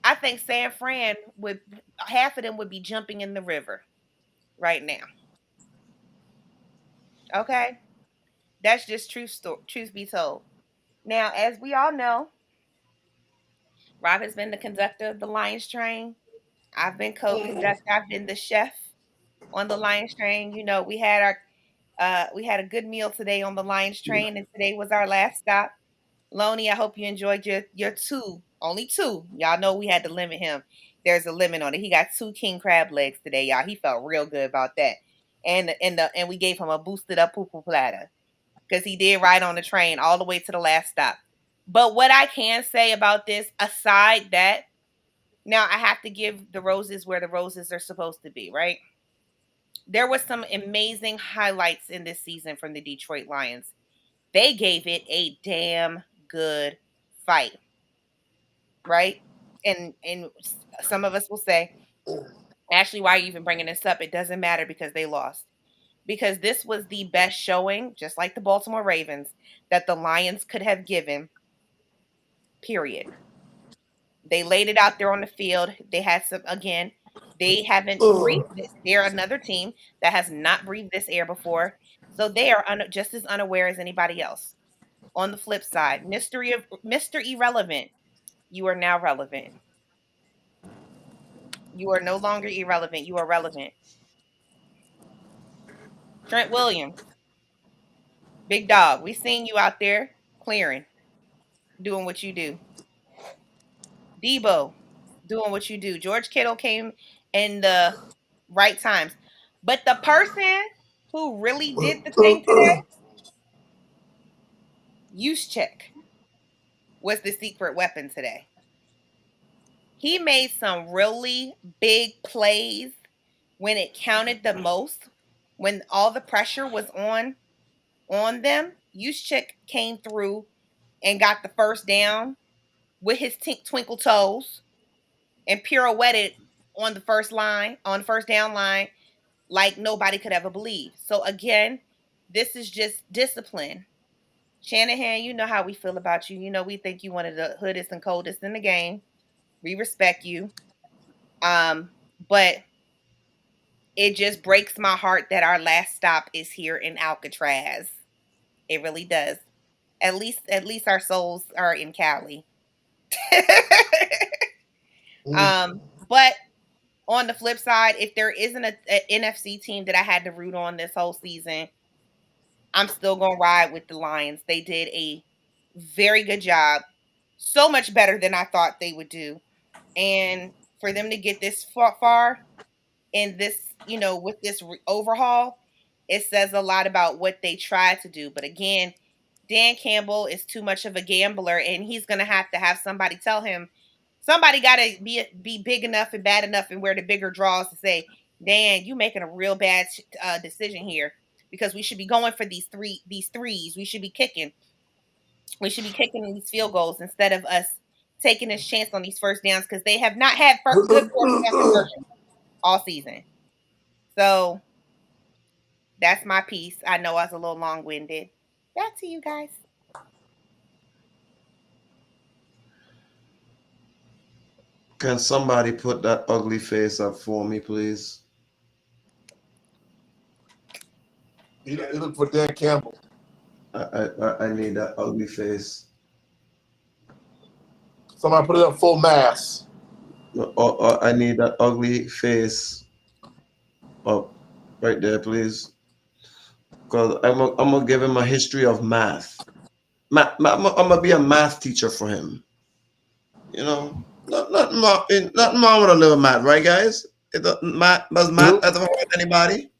I think San Fran would, half of them would be jumping in the river right now. Okay, that's just truth be told. Now, as we all know, Rob has been the conductor of the Lions train. I've been co-conductor. I've been the chef on the Lions train. You know, we had a good meal today on the Lions train, and today was our last stop. Loney, I hope you enjoyed your only two. Y'all know we had to limit him. There's a limit on it. He got 2 king crab legs today, y'all. He felt real good about that. And we gave him a boosted up poo platter because he did ride on the train all the way to the last stop. But what I can say about this, aside that, now I have to give the roses where the roses are supposed to be, right? There was some amazing highlights in this season from the Detroit Lions. They gave it a damn good fight, right? And some of us will say, Ashley, why are you even bringing this up? It doesn't matter because they lost. Because this was the best showing, just like the Baltimore Ravens, that the Lions could have given, period. They laid it out there on the field. They had some, again, they haven't breathed this. They're another team that has not breathed this air before. So they are just as unaware as anybody else. On the flip side, Mr. Irrelevant, you are now relevant. You are no longer irrelevant. You are relevant. Trent Williams, big dog. We seen you out there clearing, doing what you do. Debo, doing what you do. George Kittle came in the right times. But the person who really did the thing today, Juszczyk, was the secret weapon today. He made some really big plays when it counted the most, when all the pressure was on them. Juszczyk came through and got the first down with his twinkle toes and pirouetted on the first down line, like nobody could ever believe. So again, this is just discipline. Shanahan, you know how we feel about you. You know we think you one of the hoodest and coldest in the game. We respect you. But it just breaks my heart that our last stop is here in Alcatraz. It really does. At least our souls are in Cali. But on the flip side, if there isn't a NFC team that I had to root on this whole season, I'm still gonna ride with the Lions. They did a very good job, so much better than I thought they would do, and for them to get this far in this, with this overhaul, it says a lot about what they tried to do. But again, Dan Campbell is too much of a gambler, and he's gonna have to have somebody tell him. Somebody got to be big enough and bad enough and wear the bigger draws to say, Dan, you making a real bad decision here because we should be going for these threes. We should be kicking. We should be kicking these field goals instead of us taking this chance on these first downs because they have not had good fourth down conversion all season. So that's my piece. I know I was a little long-winded. Back to you guys. Can somebody put that ugly face up for me, please? You look for Dan Campbell. I need that ugly face. Somebody put it up full mass. I need that ugly face up right there, please. Because I'm gonna give him a history of math. I'm gonna be a math teacher for him. You know, nothing wrong with a little math, right, guys? Does math Nope. ever hurt anybody?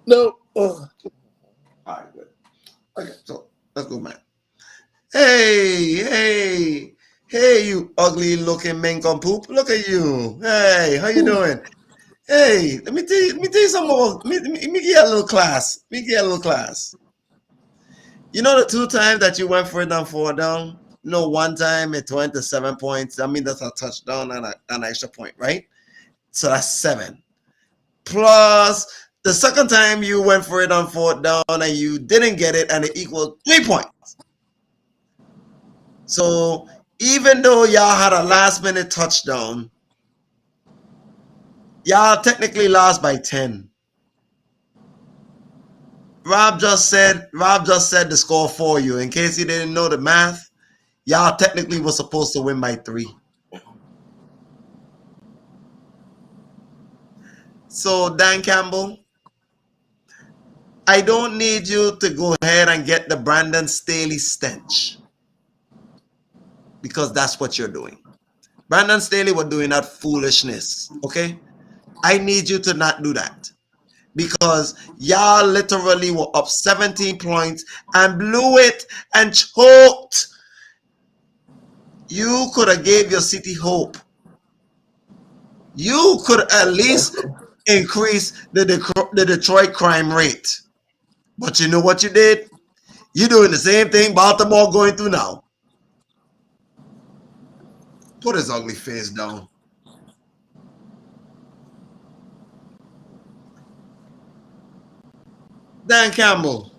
No. All right, good. Okay, so let's go, math. Hey, you ugly looking nincompoop. Look at you. Hey, how you doing? Hey, let me tell you something about me get a little class. Me get a little class. You know the 2 times that you went for it on 4 down? No, one time it went to 7 points. I mean that's a touchdown and an extra point, right? So that's 7. Plus the second time you went for it on 4th down and you didn't get it and it equaled 3 points. So even though y'all had a last minute touchdown, y'all technically lost by 10. Rob just said the score for you. In case you didn't know the math, y'all technically were supposed to win by 3. So Dan Campbell, I don't need you to go ahead and get the Brandon Staley stench. Because that's what you're doing. Brandon Staley was doing that foolishness. Okay? I need you to not do that. Because y'all literally were up 17 points and blew it and choked. You could have gave your city hope. You could at least increase the Detroit crime rate. But you know what you did? You're doing the same thing Baltimore going through now. Put his ugly face down. Dan Campbell.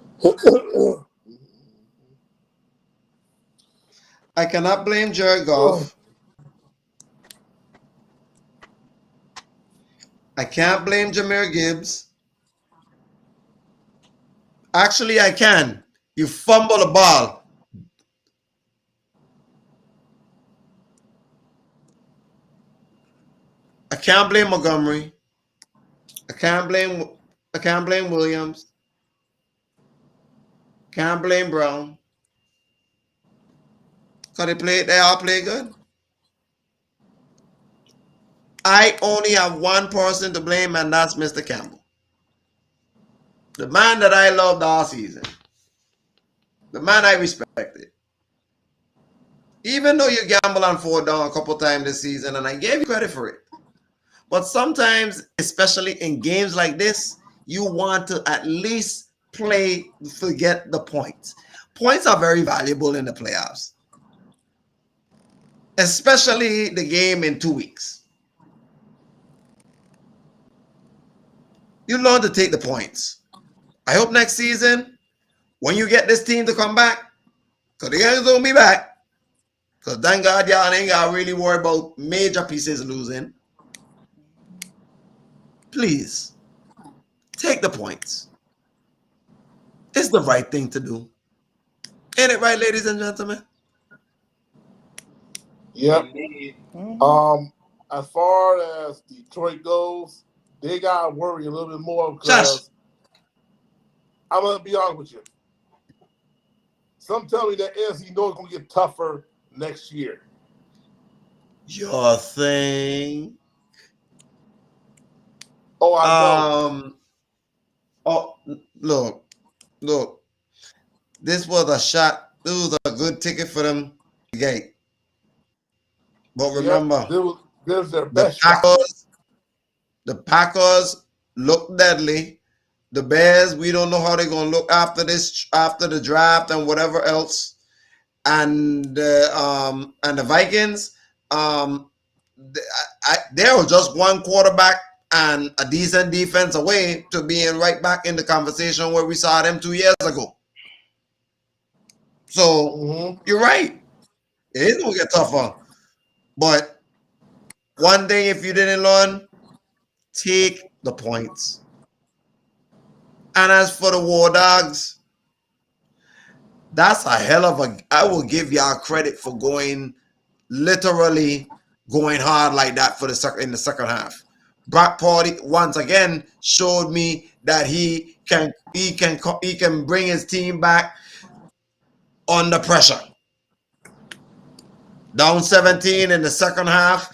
I cannot blame Jared Goff. I can't blame Jahmyr Gibbs. Actually, I can. You fumble the ball. I can't blame Montgomery. I can't blame Williams. Can't blame Brown. Cause they all play good. I only have one person to blame, and that's Mr. Campbell. The man that I loved all season. The man I respected. Even though you gamble on 4th down a couple times this season, and I gave you credit for it. But sometimes, especially in games like this, you want to at least forget the points. Points are very valuable in the playoffs. Especially the game in 2 weeks. You learn to take the points. I hope next season, when you get this team to come back, because the guys don't be back, because thank God y'all ain't got to really worry about major pieces losing. Please, take the points. It's the right thing to do. Ain't it right, ladies and gentlemen? Yep. As far as Detroit goes, they gotta worry a little bit more because I'm gonna be honest with you. Some tell me that NFC North is gonna get tougher next year. Your thing. Oh, I know. Oh, look. This was a shot. This was a good ticket for them to get. But remember, there's their best shot. The Packers look deadly. The Bears, we don't know how they're gonna look after the draft and whatever else. And the Vikings, they were just one quarterback and a decent defense away to being right back in the conversation where we saw them 2 years ago. So you're right. It is gonna get tougher. But one thing, if you didn't learn, take the points. And as for the War Dogs, That's a hell of a. I will give y'all credit for literally going hard like that for in the second half. Brock Purdy once again showed me that he can bring his team back under pressure. Down 17 in the second half.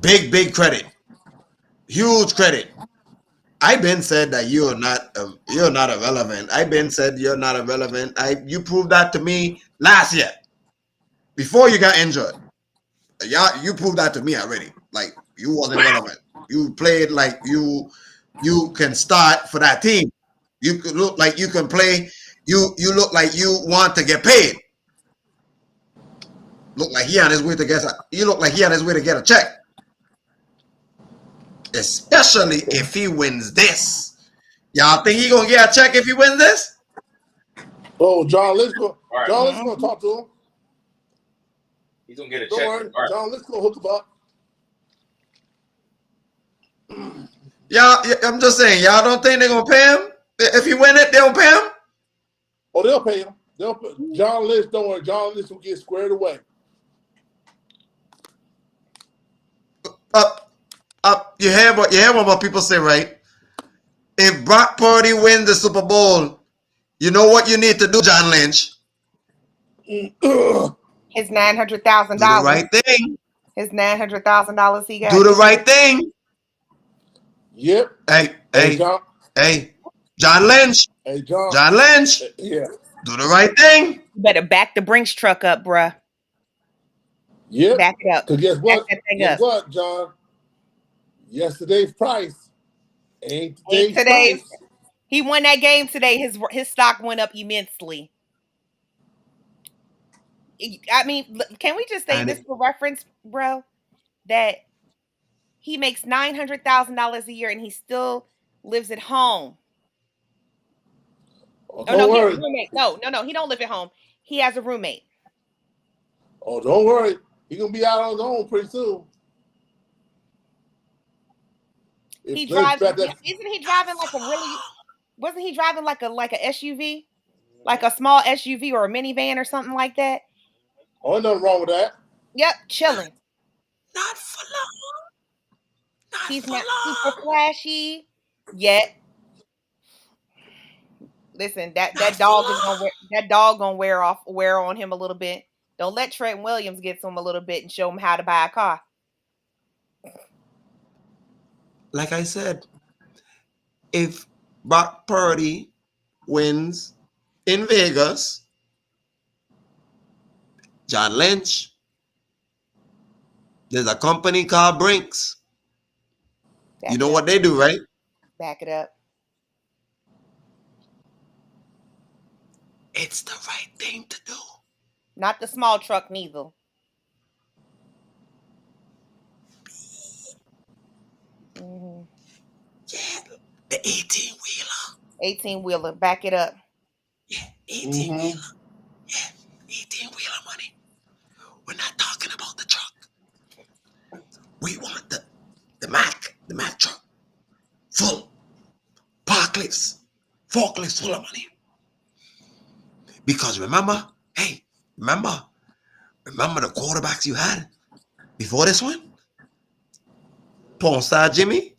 Big credit. Huge credit. I've been said that you're not irrelevant. I've been said you're not irrelevant. You proved that to me last year before you got injured. Yeah, you proved that to me already. Like you wasn't relevant. You played like you can start for that team. You could look like you can play. You look like you want to get paid. Look like he on his way to get you look like he on his way to get a check. Especially if he wins this. Y'all think he gonna get a check if he wins this? Oh, John Lynch gonna talk to him. He's gonna get a Don't check. worry, John Lynch gonna hook him up. Y'all, I'm just saying, y'all don't think they're gonna pay him? If he win it, they don't pay him? Oh, they'll pay him. John Lynch, don't worry, John Lynch will get squared away. You hear what people say, right? If Brock Purdy wins the Super Bowl, you know what you need to do, John Lynch? His $900,000. Do the right thing. His $900,000 he got. Do the right thing. Yep. Hey, John Lynch. Hey, John Lynch. Yeah. Do the right thing. You better back the Brinks truck up, bruh. Yep. Back it up. Because guess what? Guess what, John? Yesterday's price ain't today's price. He won that game today. His stock went up immensely. I mean, can we just say this for reference, bro? That he makes $900,000 a year and he still lives at home. Oh, don't worry. He has a roommate. No, he don't live at home. He has a roommate. Oh, don't worry. He's gonna be out on his own pretty soon. Isn't he driving like a really? Wasn't he driving like a SUV, like a small SUV or a minivan or something like that? Oh, nothing wrong with that. Yep, chilling. Not for long. He's not super flashy yet. Listen, that dog gonna wear on him a little bit. Don't let Trent Williams get to him a little bit and show him how to buy a car. Like I said, if Brock Purdy wins in Vegas, John Lynch, there's a company called Brinks. You know what they do, right? Back it up. It's the right thing to do. Not the small truck, neither. Mm-hmm. Yeah, the 18-wheeler. 18-wheeler, back it up. Yeah, 18-wheeler. Yeah, 18-wheeler money. We're not talking about the truck. We want the Mac truck. Full. Forklifts full of money. Because remember the quarterbacks you had before this one? Porn star Jimmy?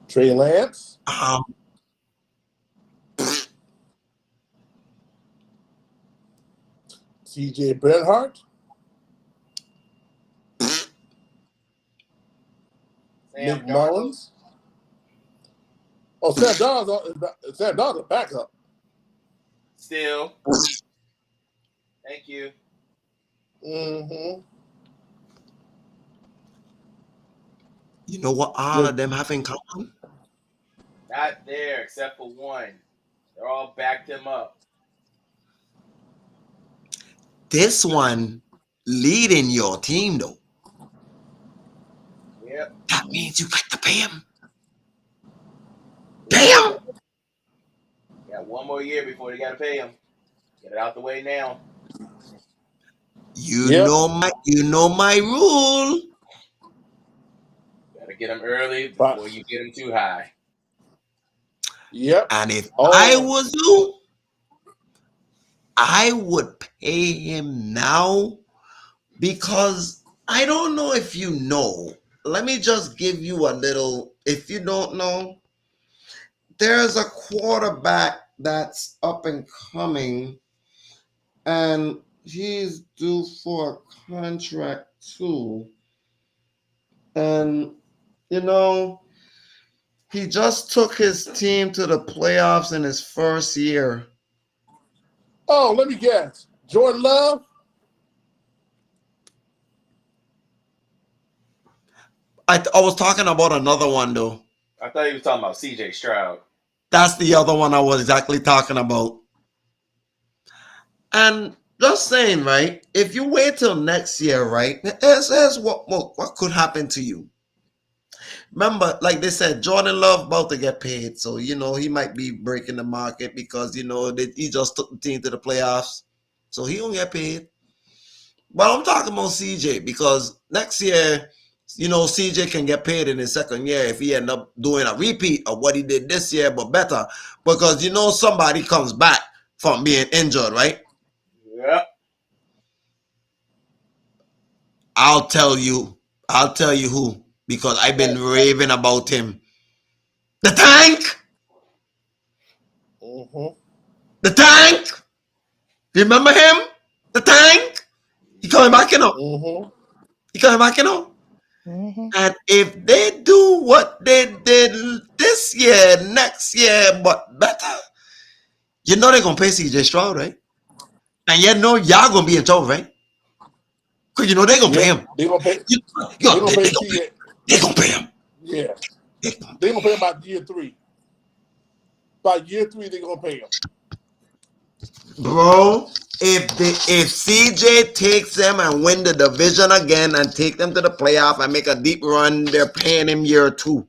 Trey Lance? CJ Bernhardt? Nick Mullins? Oh, Sam Darnold's a backup. Still. Thank you. Mm-hmm. You know what all of them have in common? Not there, except for one. They're all backed him up. This one leading your team, though. Yep. That means you got to pay him. Pay him! Got one more year before they got to pay him. Get it out the way now. You know my rule. Get them early But before you get them too high. yep. And if I Oh, was you, I would pay him now because I don't know if you know. Let me just give you a little. If you don't know, there's a quarterback that's up and coming, and he's due for a contract too. And you know, he just took his team to the playoffs in his first year. oh, let me guess. Jordan Love. I was talking about another one though. I thought you were talking about C.J. Stroud. That's the other one I was exactly talking about. And just saying, right? If you wait till next year, right? Here's what could happen to you. Remember, like they said, Jordan Love about to get paid, so you know he might be breaking the market because you know he just took the team to the playoffs, so he don't get paid. But I'm talking about CJ because next year, you know, CJ can get paid in his second year if he end up doing a repeat of what he did this year, but better because you know somebody comes back from being injured, right? Yep. I'll tell you. I'll tell you who because I've been raving about him. The Tank. Mm-hmm. The Tank. Remember him? The Tank. He coming back, you know. Mm-hmm. He coming back, you know. Mm-hmm. And if they do what they did this year, next year, but better, you know they're gonna pay CJ Stroud, right? And you know y'all gonna be in trouble, right? Cause you know they're gonna pay Yep. him. They're gonna pay. You, They're yo, gonna they pay gonna pay. CJ. They gonna pay him. Yeah. They gonna They're pay gonna pay him by year 3. By year 3, they're gonna pay him. him. Bro. If CJ takes them and win the division again and take them to the playoff and make a deep run, they're paying him year 2.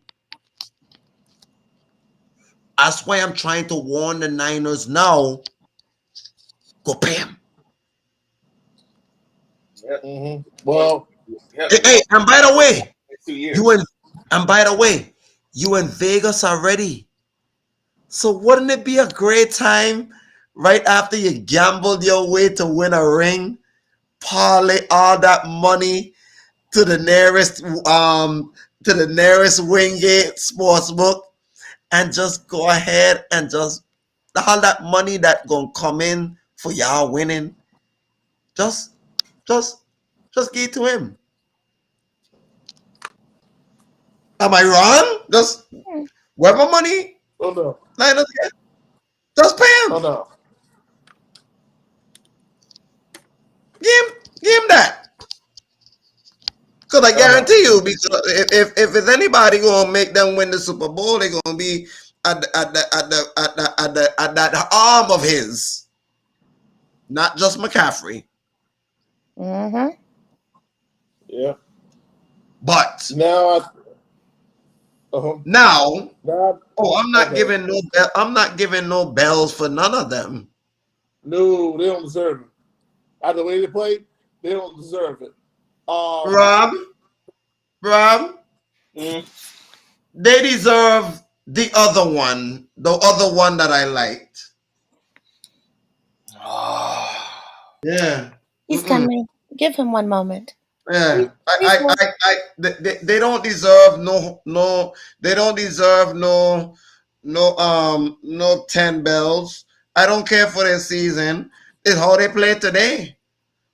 That's why I'm trying to warn the Niners now. Go pay him. Yep. Mm-hmm. Well, Well, yep. Hey, and by the way, 2 you years. in and by the way, you in Vegas already. So wouldn't it be a great time right after you gambled your way to win a ring, parlay all that money to the nearest Wingate Sportsbook and just go ahead and just all that money that gonna come in for y'all winning, just just just give it to him. Am I wrong? Just whatever money oh no, Niners get, just pay oh him. no. Give him that. Because I Oh no. guarantee you, because if it's anybody gonna make them win the Super Bowl, they're gonna be at that arm of his, not just McCaffrey. Mm-hmm. Yeah. But Now I. Uh-huh. now, Now. oh, I'm not Okay. giving no I'm not giving no bells for none of them. No, they don't deserve it. After the way they played, they don't deserve it. Um. Rob, Rob, Mm. they deserve the other one that I liked. Yeah. He's Mm-mm. coming. Give him one moment. Yeah, He's one. they don't deserve they don't deserve no 10 bells. I don't care for their season. It's how they play today,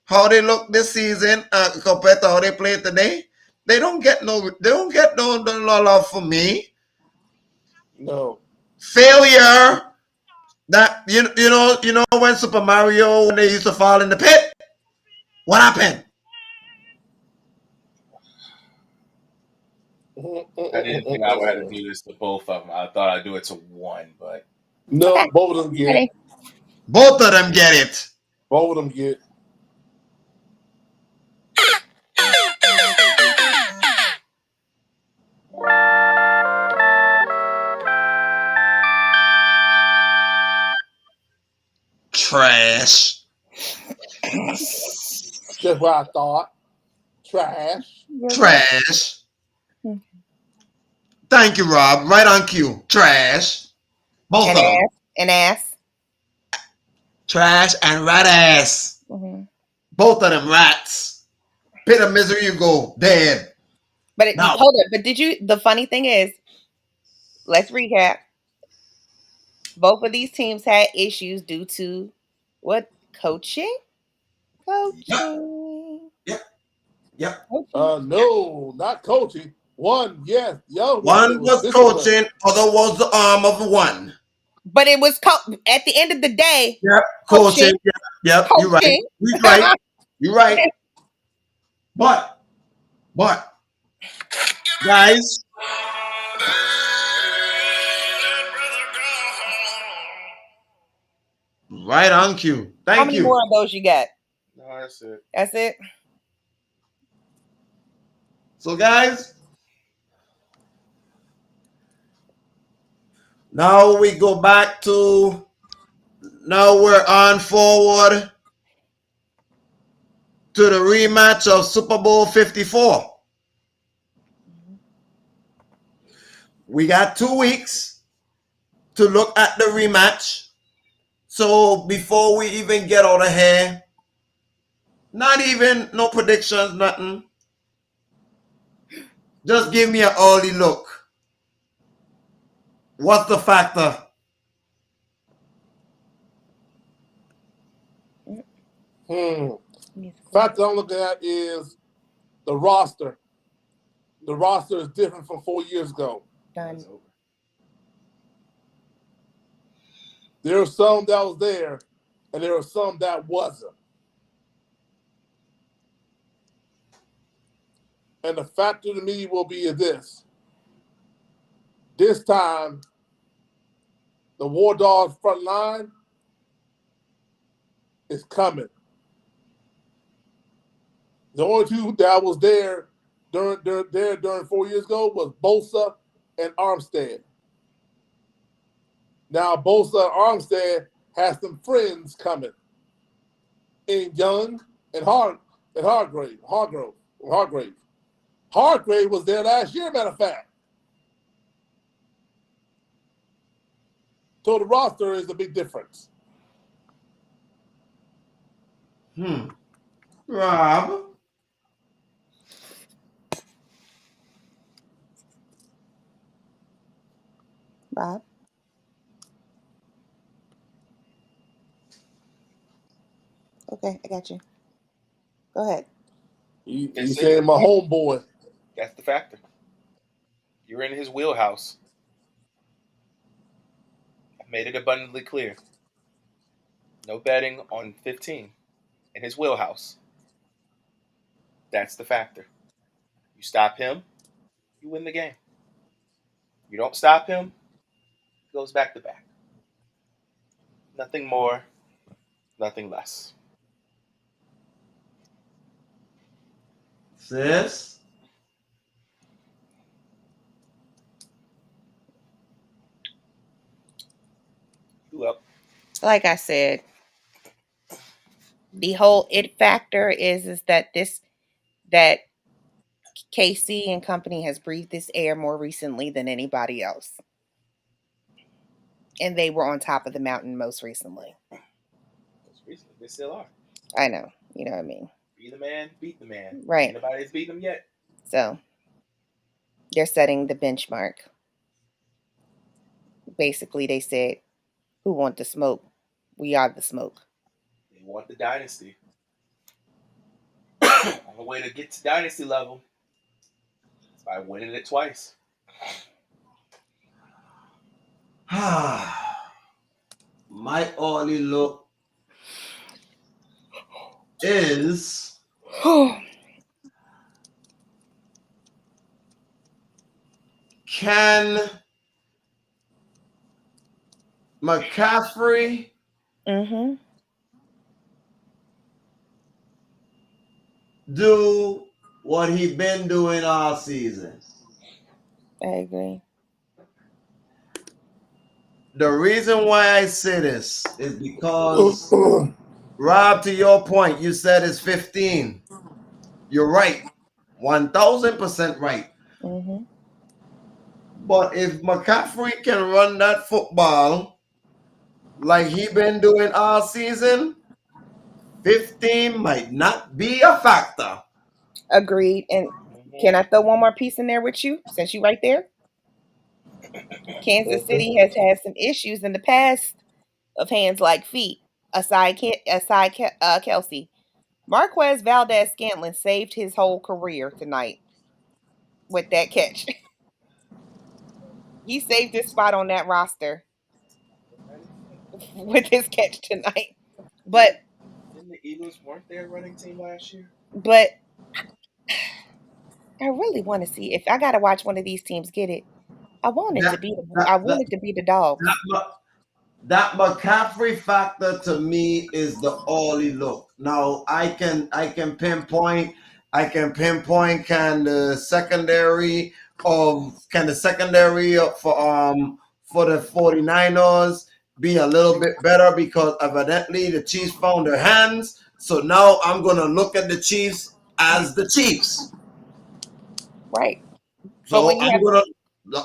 how they look this season compared to how they play today. They don't get no love for me. No. Failure. That you know when Super Mario when they used to fall in the pit. What happened? I didn't think I would have to do this to both of them. I thought I'd do it to one, but No, Okay. both of them get. Ready? Both of them get it. Both of them get. Trash. Just what I thought. Trash. You're right. Trash. Thank you, Rob. Right on cue. Trash. Both And of them. ass. And ass. Trash and rat ass. Mm-hmm. Both of them rats. Pit of misery you go. Dead. But Now. hold it. But did you? The funny thing is, let's recap. Both of these teams had issues due to what? Coaching. Coaching. Yep. Coaching. No, not coaching. One, yes. The other one, it One was was discipline. coaching, other was the arm of one. But it was at the end of the day. Yep. Coaching. Yep. You're right. Coaching. You're right. You're right. But, guys, right on cue. How Thank many you. more of those you got? No, that's it. That's it. So, guys, now we go back to, now we're on forward to the rematch of Super Bowl 54. We got 2 weeks to look at the rematch. So before we even get out of here, not even no predictions, nothing. Just give me an early look. What's the factor? Factor I'm looking at is the roster. The roster is different from 4 years ago. Done. There are some that was there, and there are some that wasn't. And the factor to me will be this. This time, the War Dogs front line is coming. The only two that was there during 4 years ago was Bosa and Armstead. Now Bosa and Armstead has some friends coming in Young and Hargrave. Hargrave was there last year, matter of fact. So the roster is a big difference. Rob? Bob? Okay, I got you. Go ahead. You saying my homeboy. That's the factor. You're in his wheelhouse. I've made it abundantly clear. No betting on 15 in his wheelhouse. That's the factor. You stop him, you win the game. You don't stop him, it goes back to back. Nothing more, nothing less. Sis? You up? Like I said, the whole it factor is that KC and company has breathed this air more recently than anybody else. And they were on top of the mountain most recently. Most recently, they still are. I know. You know what I mean? Be the man, beat the man. Right. Nobody's beaten them yet. So they're setting the benchmark. Basically, they said, who want the smoke? We are the smoke. They want the dynasty. Only way to get to dynasty level is by winning it twice. My only look is can McCaffrey do what he been doing all season? I agree. The reason why I say this is because, Rob, to your point, you said it's 15. You're right. 1,000% right. But if McCaffrey can run that football like he been doing all season, 15 might not be a factor. Agreed. And can I throw one more piece in there with you since you right there? Kansas City has had some issues in the past of hands like feet. Kelsey, Marquez Valdez Scantlin saved his whole career tonight with that catch. He saved his spot on that roster with his catch tonight. But Didn't the Eagles weren't their running team last year? but I really want to see if I got to watch one of these teams get it. I want it That to be that I that want it to be the dogs. that, that McCaffrey factor to me is the early look. Now I can pinpoint can the secondary for the 49ers be a little bit better because evidently the Chiefs found their hands. So now I'm gonna look at the Chiefs as the Chiefs. Right. But So when you have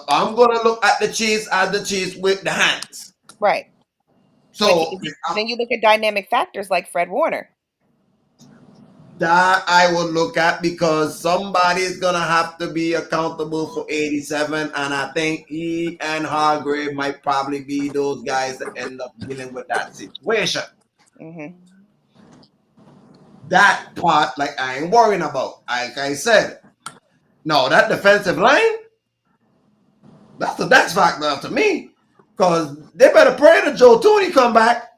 I'm gonna look at the Chiefs as the Chiefs with the hands. right. But So then you look at dynamic factors like Fred Warner. that I will look at because somebody's gonna have to be accountable for 87, and I think he and Hargrave might probably be those guys that end up dealing with that situation. Hmm. That part, like I ain't worrying about. Like I said, no, that defensive line, that's the next factor to me. Cause they better pray that Joe Tooney come back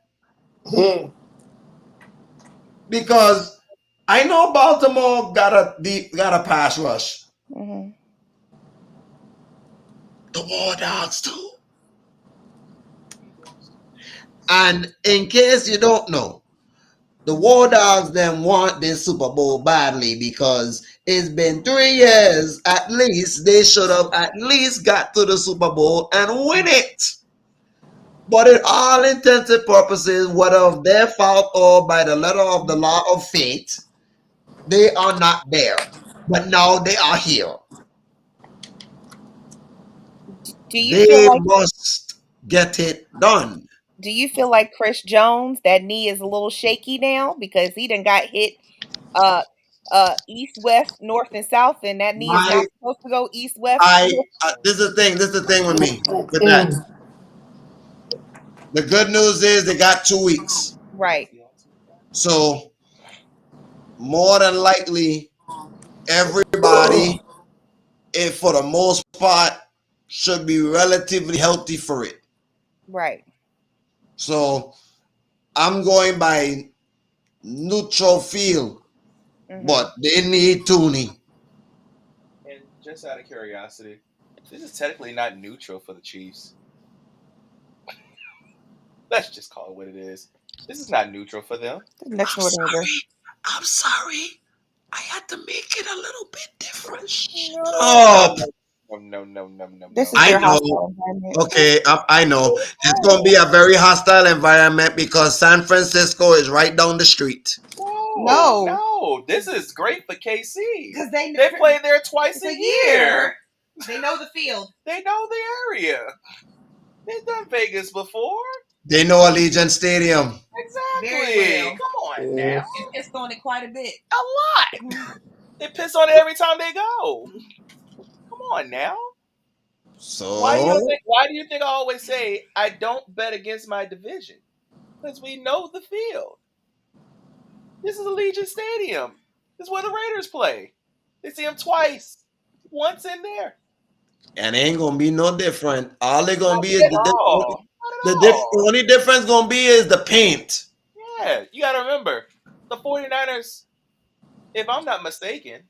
because I know Baltimore got a pass rush. Hmm. The War Dogs too. And in case you don't know, the War Dogs then want this Super Bowl badly because it's been 3 years at least. They should have at least got to the Super Bowl and win it. But in all intents and purposes, whether of their fault or by the letter of the law of fate, they are not there. But now they are here. Do you feel They like must get it done. Chris Jones, that knee is a little shaky now because he done got hit uh east, west, north, and south, and that knee is My not supposed to go east, west, I north. This is the thing. This is the thing with me with that. The good news is they got 2 weeks. Right. So more than likely, everybody, if for the most part, should be relatively healthy for it. Right. So I'm going by neutral field, Hmm. but they need Tooney. And just out of curiosity, this is technically not neutral for the Chiefs. Let's just call it what it is. This is not neutral for them. Next I'm door neighbor. sorry. I'm sorry. I had to make it a little bit different. Oh, No. This is I their know. hostile environment. Okay, I know. It's going to be a very hostile environment because San Francisco is right down the street. No. This is great for KC. Because They play there twice a year. They know the field. They know the area. They've done Vegas before. They know Allegiant Stadium. Exactly. Very well. Come on now. And pissed on it quite a bit. A lot. They piss on it every time they go. Come on now. So Why do you think I always say I don't bet against my division? Because we know the field. This is Allegiant Stadium. This is where the Raiders play. They see them twice. Once in there. and it ain't gonna be no different. All they're gonna Not be is at all. Not at all. only difference gonna be is the paint. Yeah, you got to remember, the 49ers, if I'm not mistaken,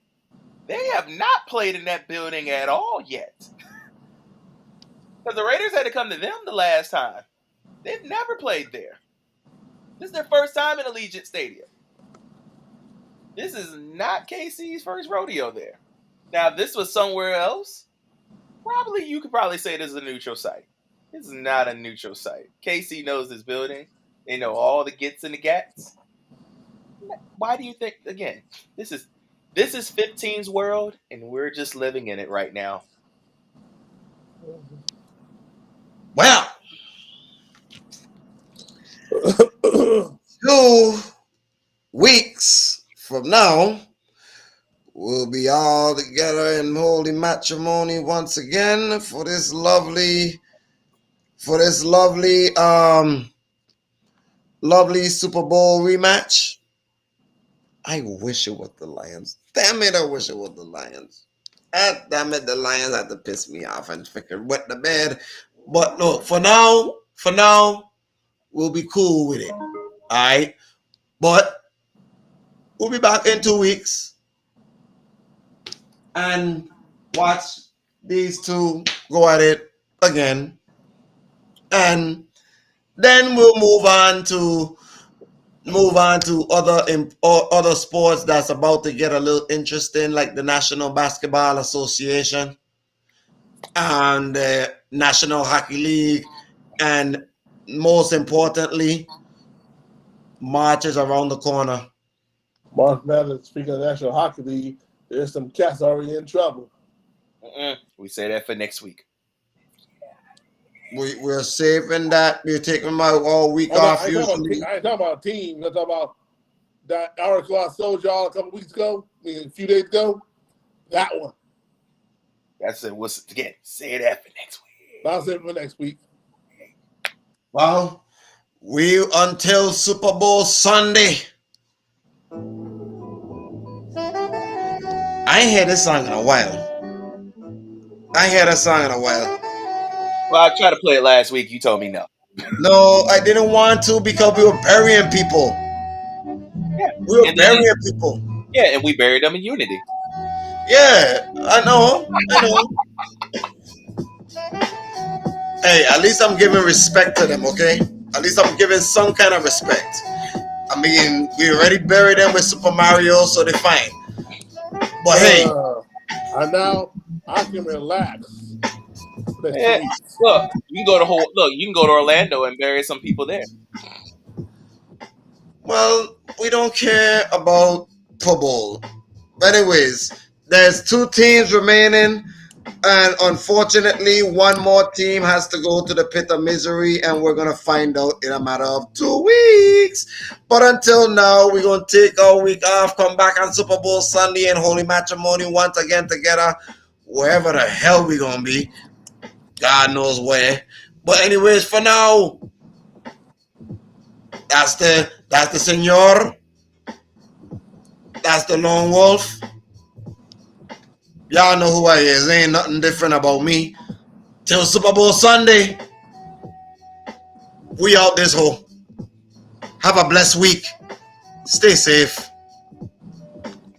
they have not played in that building at all yet. Because the Raiders had to come to them the last time. They've never played there. This is their first time in Allegiant Stadium. This is not KC's first rodeo there. Now, if this was somewhere else, you could probably say this is a neutral site. This is not a neutral site. KC knows this building. They know all the gets and the gats. Why do you think, again, this is 15's world, and we're just living in it right now. Well, 2 weeks from now, we'll be all together in holy matrimony once again for this lovely lovely Super Bowl rematch. I wish it was the Lions. Damn it, I wish it was the Lions. Damn it, the Lions had to piss me off and freaking wet the bed. But look, for now, we'll be cool with it. Alright? But we'll be back in 2 weeks and watch these two go at it again. And then we'll move on to other sports that's about to get a little interesting, like the National Basketball Association and the National Hockey League, and most importantly, March is around the corner. March Madness, speaking of National Hockey League, there's some cats already in trouble. We say that for next week. We're saving that. We're taking my all week off. I ain't talking about a team. I'm talking about that article I sold y'all a couple weeks ago, a few days ago. That one. That's it. Again, say that for next week. I'll say it for next week. Well, until Super Bowl Sunday. I ain't heard this song in a while. Well, I tried to play it last week. You told me no. No, I didn't want to because we were burying people. Yeah. We were burying people. Yeah, and we buried them in unity. Yeah, I know. Hey, at least I'm giving respect to them, okay? At least I'm giving some kind of respect. I mean, we already buried them with Super Mario, so they're fine. But hey. And now I can relax. Yeah. Look, you can go to Orlando and bury some people there. Well, we don't care about football. But anyways, there's 2 teams remaining, and unfortunately, one more team has to go to the pit of misery, and we're gonna find out in a matter of 2 weeks. But until now, we're gonna take our week off, come back on Super Bowl Sunday and holy matrimony once again together, wherever the hell we're gonna be. God knows where. But anyways, for now, that's the senor. That's the lone wolf. Y'all know who I is. Ain't nothing different about me. Till Super Bowl Sunday, we out this hole. Have a blessed week. Stay safe.